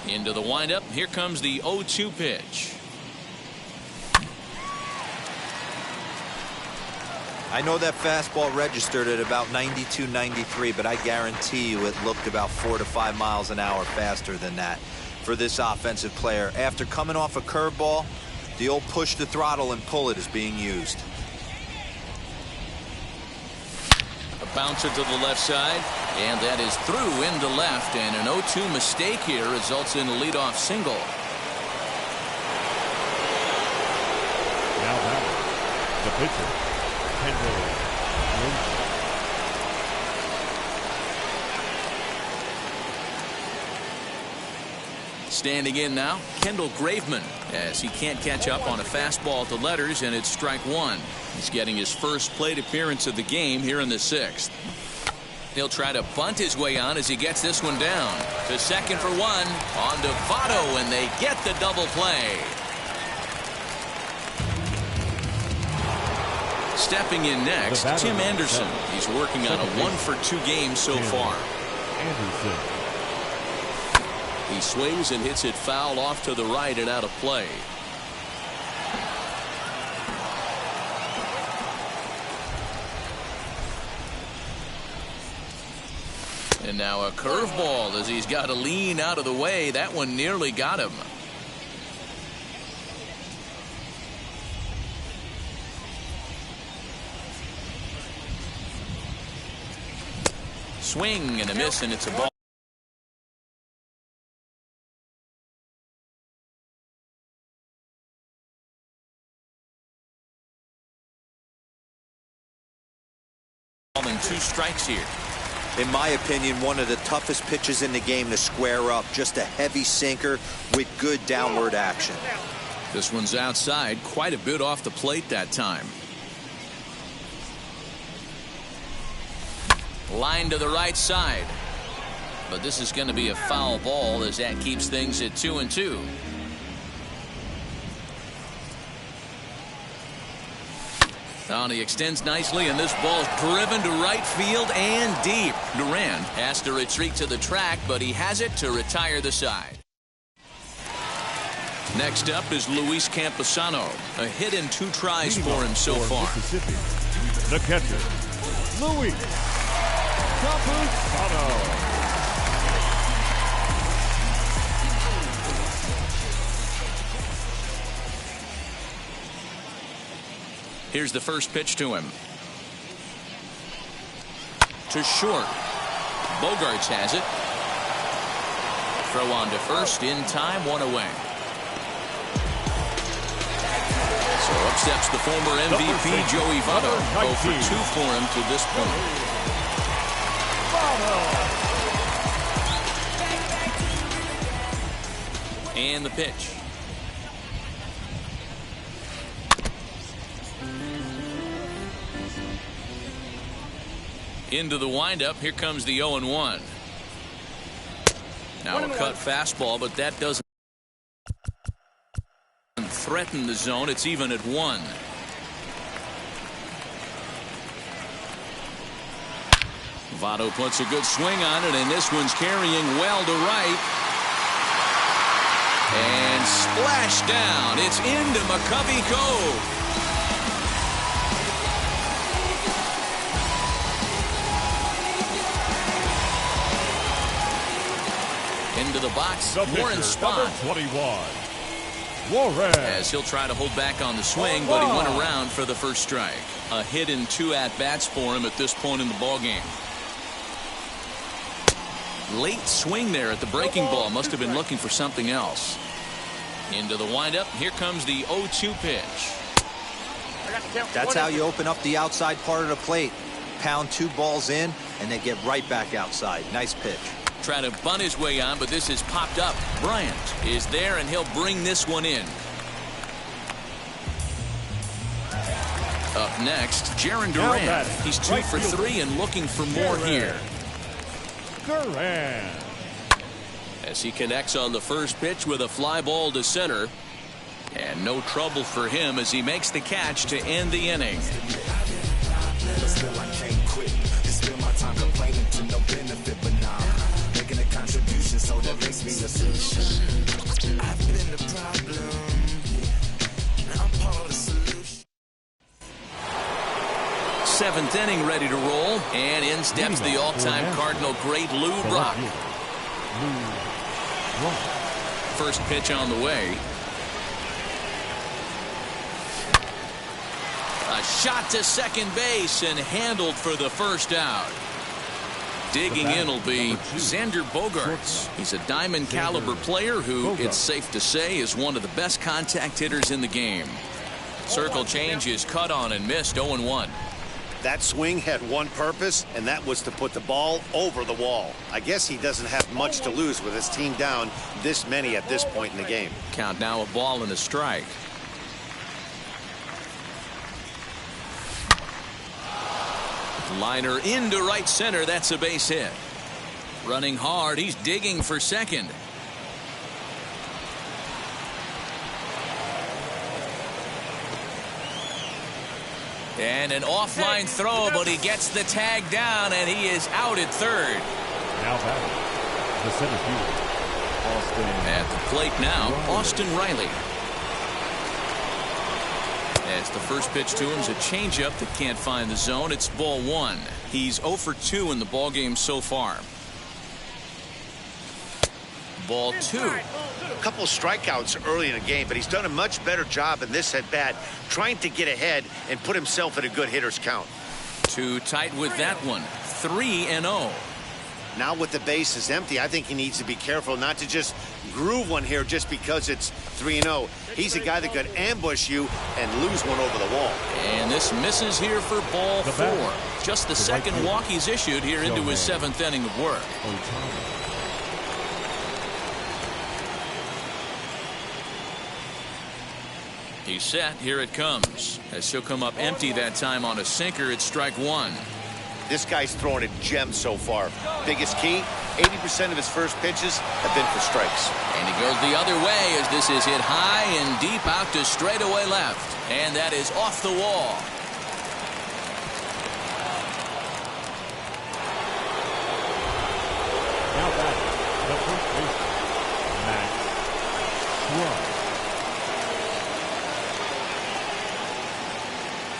Into the windup. Here comes the 0-2 pitch. I know that fastball registered at about 92, 93, but I guarantee you it looked about 4 to 5 miles an hour faster than that for this offensive player. After coming off a curveball, the old push the throttle and pull it is being used. A bouncer to the left side, and that is through into left, and an 0-2 mistake here results in a leadoff single. Now batting, the pitcher, Kendall. Standing in now, Kendall Graveman, as he can't catch up on a fastball to letters, and it's strike 1. He's getting his first plate appearance of the game here in the 6th. He'll try to bunt his way on as he gets this one down. To second for 1. On to Votto, and they get the double play. Stepping in next, Tim Anderson. He's working on a 1-for-2 game so far. Anderson. He swings and hits it foul off to the right and out of play. And now a curveball as he's got to lean out of the way. That one nearly got him. Swing and a miss, and it's a ball. And 2 strikes here. In my opinion, one of the toughest pitches in the game to square up. Just a heavy sinker with good downward action. This one's outside, quite a bit off the plate that time. Line to the right side. But this is going to be a foul ball as that keeps things at 2-2. Now he extends nicely, and this ball is driven to right field and deep. Durant has to retreat to the track, but he has it to retire the side. Next up is Luis Camposano. A hit in 2 tries for him so far. The catcher, Luis Camposano. Here's the first pitch to him. To short. Bogarts has it. Throw on to first in time, 1 away. So up steps the former MVP Joey Votto. 0 for 2 for him to this point. And the pitch. Into the windup. Here comes the 0-1. Now a cut fastball, but that doesn't threaten the zone. It's even at 1. Votto puts a good swing on it, and this one's carrying well to right. And splash down. It's into McCovey Cove. Into the box, Warren Spahn. 21. Warren. As he'll try to hold back on the swing, but he went around for the first strike. A hit in 2 at-bats for him at this point in the ballgame. Late swing there at the breaking ball. Must have been looking for something else. Into the windup. Here comes the 0-2 pitch. That's how you open up the outside part of the plate. Pound 2 balls in, and they get right back outside. Nice pitch. Trying to bunt his way on, but this is popped up. Bryant is there, and he'll bring this one in. Up next, Jarren Duran. He's 2 for 3 and looking for more here. Duran. As he connects on the first pitch with a fly ball to center. And no trouble for him as he makes the catch to end the inning. Seventh inning ready to roll, and in steps the all-time Cardinal great Lou Brock. First pitch on the way. A shot to second base and handled for the first out. Digging in will be Xander Bogaerts. He's a diamond caliber player who, it's safe to say, is one of the best contact hitters in the game. Circle change is cut on and missed. 0-1. That swing had one purpose, and that was to put the ball over the wall. I guess he doesn't have much to lose with his team down this many at this point in the game. Count now, a ball and a strike. Liner into right center. That's a base hit. Running hard. He's digging for second. And an offline throw, but he gets the tag down, and he is out at third. Now back. The center field. Austin. At the plate now, Austin Riley. As the first pitch to him is a changeup that can't find the zone. It's ball 1. He's 0 for 2 in the ballgame so far. Ball 2. A couple strikeouts early in the game, but he's done a much better job in this at-bat trying to get ahead and put himself in a good hitter's count. Too tight with that one. 3-0. Now with the base is empty, I think he needs to be careful not to just groove one here just because it's 3-0. He's a guy that could ambush you and lose one over the wall. And this misses here for ball 4. Just the second walk he's issued here into his 7th inning of work. He's set. Here it comes. As he'll come up empty that time on a sinker. It's strike 1. This guy's throwing a gem so far. Biggest key, 80% of his first pitches have been for strikes. And he goes the other way as this is hit high and deep out to straightaway left. And that is off the wall. Now back. The first baseman. Max Schwab.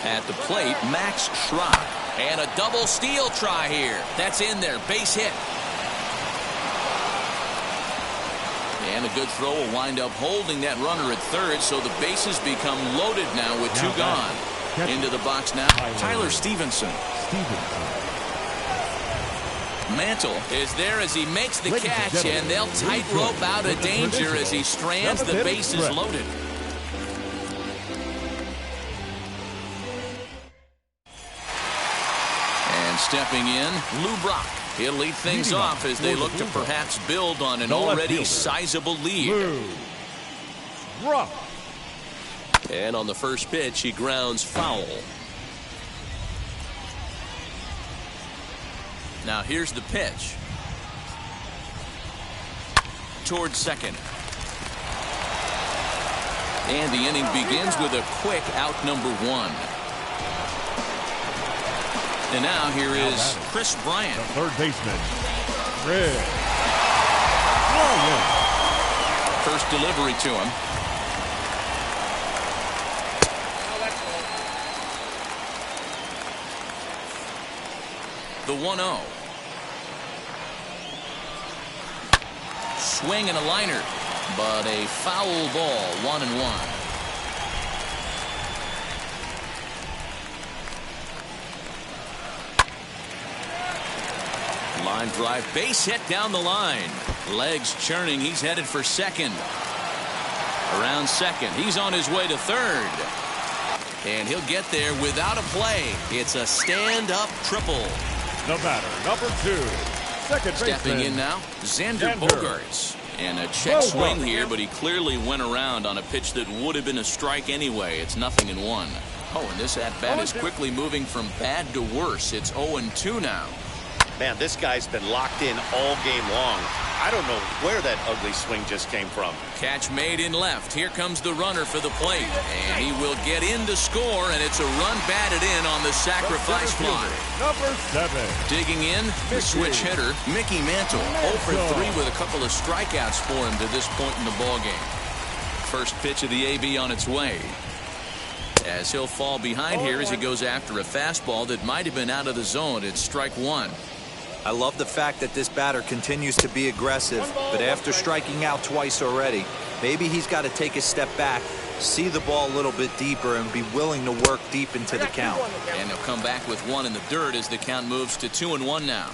At the plate, Max Schwab. And a double steal try here. That's in there. Base hit. And a good throw will wind up holding that runner at third, so the bases become loaded now with 2 gone. Into the box now, Tyler Stevenson. Mantle is there as he makes the catch, and they'll tightrope out of danger as he strands the bases loaded. Stepping in, Lou Brock. He'll lead things off as they look to perhaps build on an already sizable lead. Lou Brock. And on the first pitch, he grounds foul. Now here's the pitch. Towards second. And the inning begins with a quick out number 1. And now here is Chris Bryant. The third baseman, Chris Bryant. First delivery to him. The 1-0. Swing and a liner, but a foul ball, 1-1. Line drive, base hit down the line. Legs churning, he's headed for second. Around second, he's on his way to third. And he'll get there without a play. It's a stand-up triple. The batter, number 2, second baseman. Stepping in now, Xander Bogaerts. And a check swing here, but he clearly went around on a pitch that would have been a strike anyway. It's 0-1. Oh, and this at-bat is quickly moving from bad to worse. It's 0-2 now. Man, this guy's been locked in all game long. I don't know where that ugly swing just came from. Catch made in left. Here comes the runner for the plate. And he will get in to score, and it's a run batted in on the sacrifice fly. Number 7. Digging in, the switch hitter, Mickey Mantle. 0 for 3 with a couple of strikeouts for him to this point in the ballgame. First pitch of the AB on its way. As he'll fall behind here as he goes after a fastball that might have been out of the zone. It's strike 1. I love the fact that this batter continues to be aggressive, but after striking out twice already, maybe he's got to take a step back, see the ball a little bit deeper, and be willing to work deep into the count. And he'll come back with 1 in the dirt as the count moves to 2-1 now.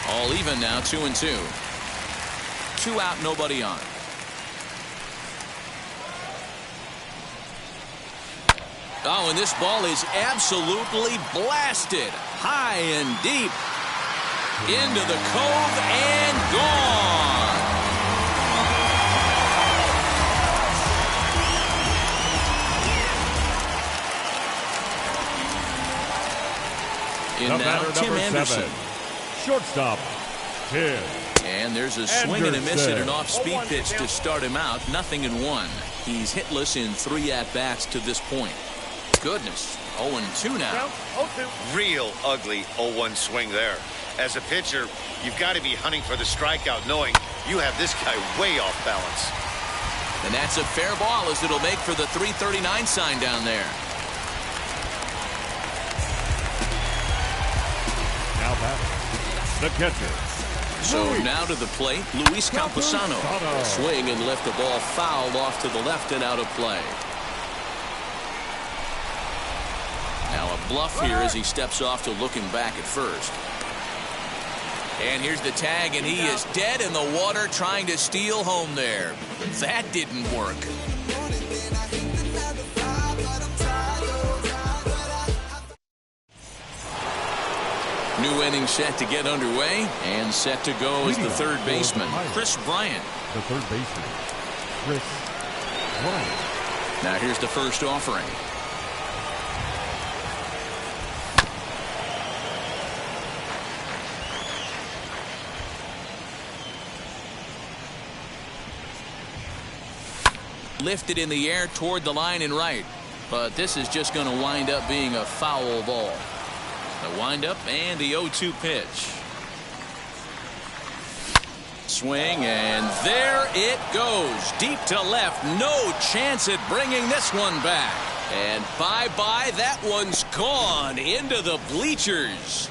All even now, 2-2. 2 out, nobody on. Oh, and this ball is absolutely blasted. High and deep. Into the cove and gone. In now, Tim Anderson. 7. Shortstop, Tim. And there's a swing and a miss at an off-speed pitch to start him out. 0-1. He's hitless in 3 at-bats to this point. Goodness, 0-2 now. Real ugly 0-1 swing there. As a pitcher, you've got to be hunting for the strikeout, knowing you have this guy way off balance. And that's a fair ball as it'll make for the 339 sign down there. Now back, the catcher. So now to the plate, Luis Camposano. Swing and lift the ball fouled off to the left and out of play. Now a bluff here as he steps off to looking back at first. And here's the tag, and he is dead in the water trying to steal home there. That didn't work. New inning set to get underway, and set to go is the third baseman, Chris Bryant. The third baseman, Chris Bryant. Now here's the first offering. Lifted in the air toward the line and right, but this is just going to wind up being a foul ball. The windup and the 0-2 pitch. Swing, and there it goes. Deep to left. No chance at bringing this one back. And bye-bye, that one's gone into the bleachers.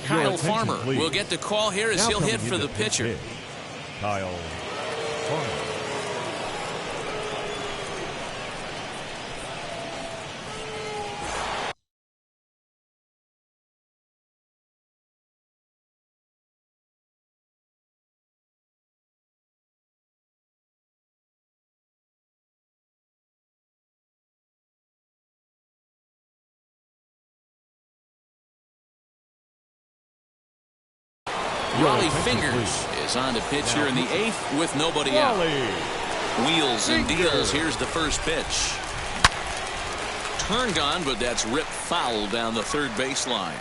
Kyle Farmer will get the call here as he'll hit for the pitcher. Kyle Farmer. Raleigh Fingers is on the pitch here in the 8th with nobody out. Wheels and deals. Here's the first pitch. turn gone, but that's ripped foul down the third baseline.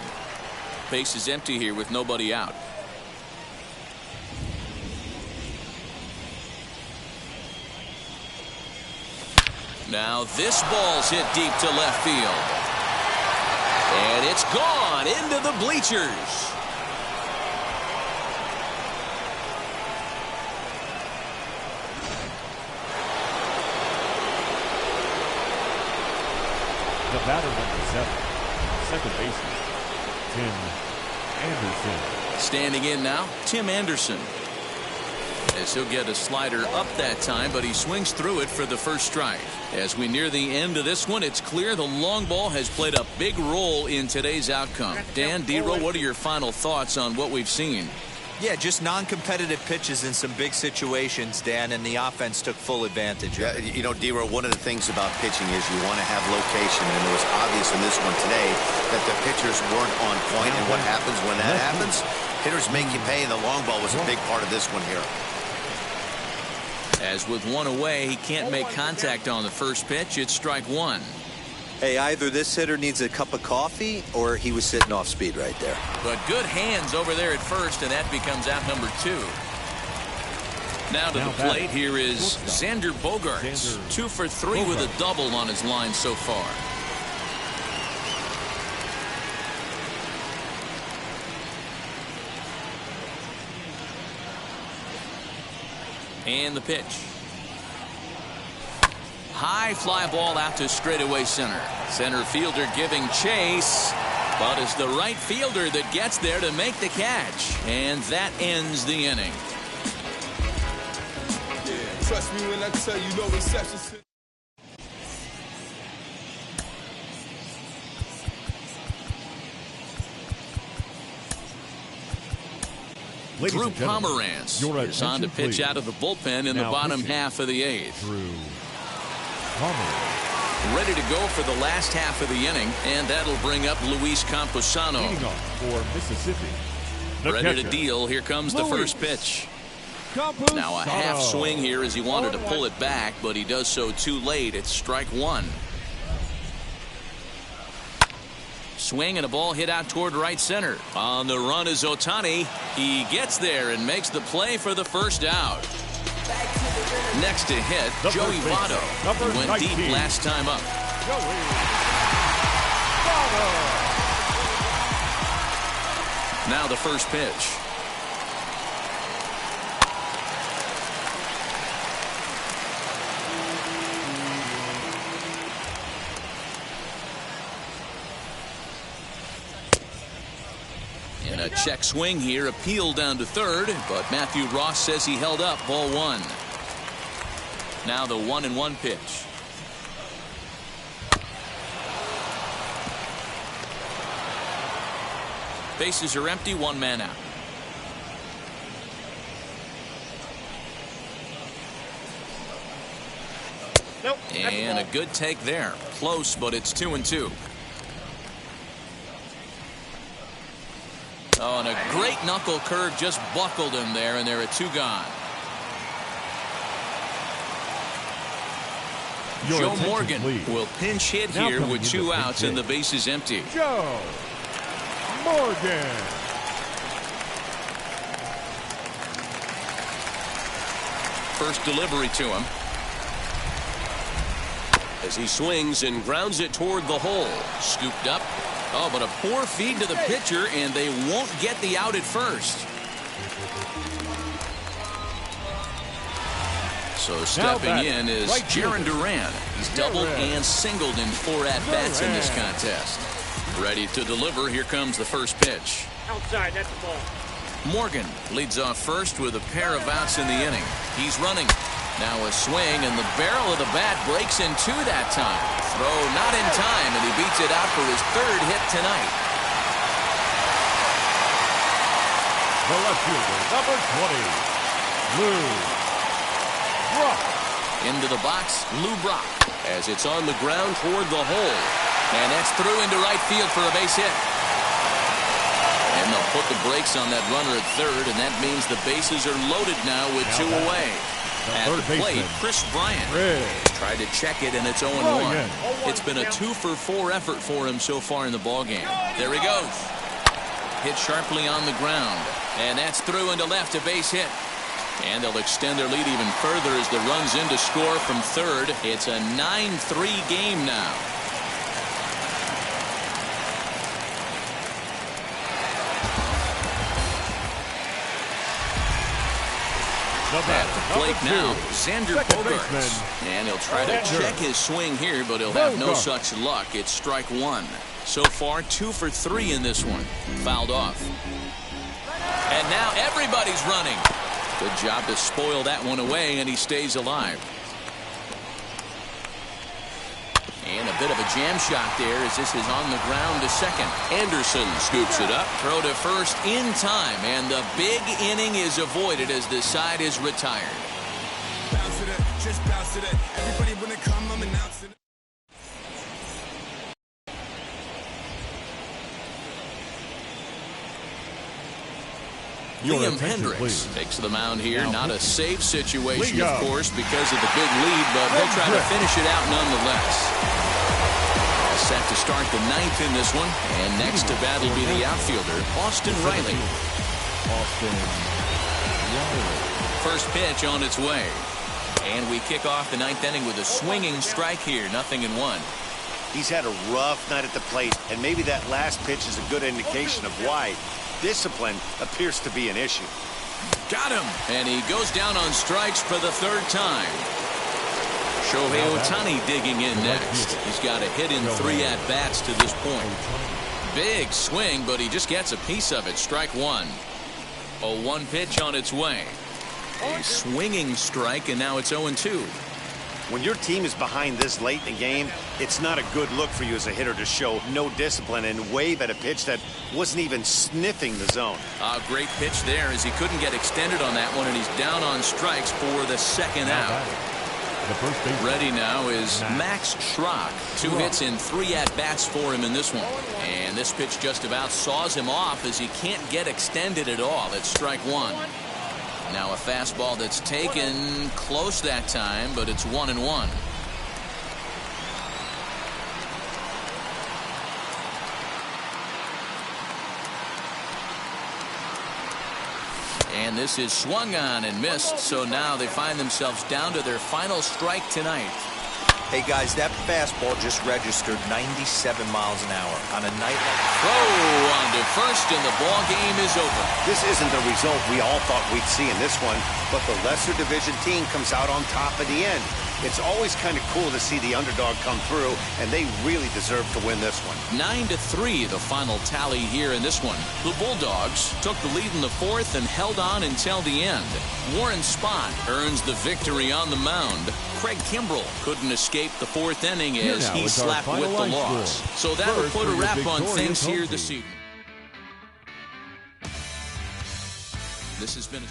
Base is empty here with nobody out. Now this ball's hit deep to left field. And it's gone into the bleachers. The batter, number 7, second baseman, Tim Anderson. Standing in now, Tim Anderson. As he'll get a slider up that time, but he swings through it for the first strike. As we near the end of this one, it's clear the long ball has played a big role in today's outcome. Dan, D-Roll, what are your final thoughts on what we've seen? Yeah, just non-competitive pitches in some big situations, Dan, and the offense took full advantage of it. You know, D-Roll, one of the things about pitching is you want to have location, and it was obvious in this one today that the pitchers weren't on point, and what happens when that happens? Hitters make you pay, and the long ball was a big part of this one here. As with one away, he can't make contact on the first pitch. It's strike one. Hey, either this hitter needs a cup of coffee or he was sitting off speed right there. But good hands over there at first, and that becomes out number 2. Now to the plate, here is Xander Bogaerts. 2 for 3 with a double on his line so far. And the pitch. High fly ball out to straightaway center. Center fielder giving chase, but it's the right fielder that gets there to make the catch, and that ends the inning. Yeah, trust me when I tell you no receptions. Drew Pomeranz is on to pitch out of the bullpen in the bottom half of the 8th. Drew Pomeranz. Ready to go for the last half of the inning, and that'll bring up Luis Camposano. Leading off for Mississippi. Ready to deal. Here comes the first pitch. Now a half swing here as he wanted to pull it back, but he does so too late. It's strike one. Swing and a ball hit out toward right center. On the run is Ohtani. He gets there and makes the play for the first out. Next to hit, Joey Votto. He went deep last time up. Now the first pitch. And a check swing here, appealed down to third, but Matthew Ross says he held up. Ball one. Now the 1-1 pitch. Bases are empty, one man out. Nope. And a good take there. Close, but it's 2-2. Oh, and a great knuckle curve just buckled him there, and there are 2 gone. Joe Morgan will pinch hit here with 2 outs and the base is empty. Joe Morgan. First delivery to him. As he swings and grounds it toward the hole. Scooped up. Oh, but a poor feed to the pitcher, and they won't get the out at first. So stepping in is Jaron Duran. He's doubled and singled in 4 at-bats in this contest. Ready to deliver. Here comes the first pitch. Outside, that's the ball. Morgan leads off first with a pair of outs in the inning. He's running. Now a swing, and the barrel of the bat breaks in 2 that time. Throw not in time, and he beats it out for his 3rd hit tonight. The left fielder, number 20, Lou Brock. Into the box, Lou Brock, as it's on the ground toward the hole. And that's through into right field for a base hit. And they'll put the brakes on that runner at third, and that means the bases are loaded now with 2 away. At the plate, Chris Bryant tried to check it, and it's 0-1. It's been a 2-for-4 effort for him so far in the ballgame. There he goes. Hit sharply on the ground, and that's through into left, a base hit. And they'll extend their lead even further as the run's in to score from third. It's a 9-3 game now. At the plate now, Xander Bogaerts. And he'll try to check his swing here, but he'll have no such luck. It's strike one. So far, 2 for 3 in this one. Fouled off. And now everybody's running. Good job to spoil that one away, and he stays alive. And a bit of a jam shot there as this is on the ground to second. Anderson scoops it up. Throw to first in time, and the big inning is avoided as the side is retired. Bounce to that, just bounce to that. Everybody when they come, I'm announcing. Liam Hendricks takes the mound here. Not a safe situation, of course, because of the big lead, but he'll try to finish it out nonetheless. Set to start the ninth in this one, and next to bat will be the outfielder, Austin Riley. First pitch on its way. And we kick off the ninth inning with a swinging strike here, 0-1. He's had a rough night at the plate, and maybe that last pitch is a good indication of why. Discipline appears to be an issue. Got him, and he goes down on strikes for the third time. Shohei Ohtani digging in next. He's got a hit in 3 at-bats to this point. Big swing, but he just gets a piece of it. Strike one. A 1 pitch on its way. A swinging strike, and now it's 0-2. When your team is behind this late in the game, it's not a good look for you as a hitter to show no discipline and wave at a pitch that wasn't even sniffing the zone. A great pitch there as he couldn't get extended on that one, and he's down on strikes for the second out. Ready now is Max Schrock. 2 hits in 3 at-bats for him in this one. And this pitch just about saws him off as he can't get extended at all. It's strike one. Now a fastball that's taken close that time, but it's 1-1. And this is swung on and missed, so now they find themselves down to their final strike tonight. Hey guys, that fastball just registered 97 miles an hour on a night like throw on to first, and the ball game is over. This isn't the result we all thought we'd see in this one, but the lesser division team comes out on top at the end. It's always kind of cool to see the underdog come through, and they really deserve to win this one. 9-3 the final tally here in this one. The Bulldogs took the lead in the 4th and held on until the end. Warren Spahn earns the victory on the mound. Craig Kimbrell couldn't escape the 4th inning as he slapped with the loss. So that'll put a wrap on things here this evening. This has been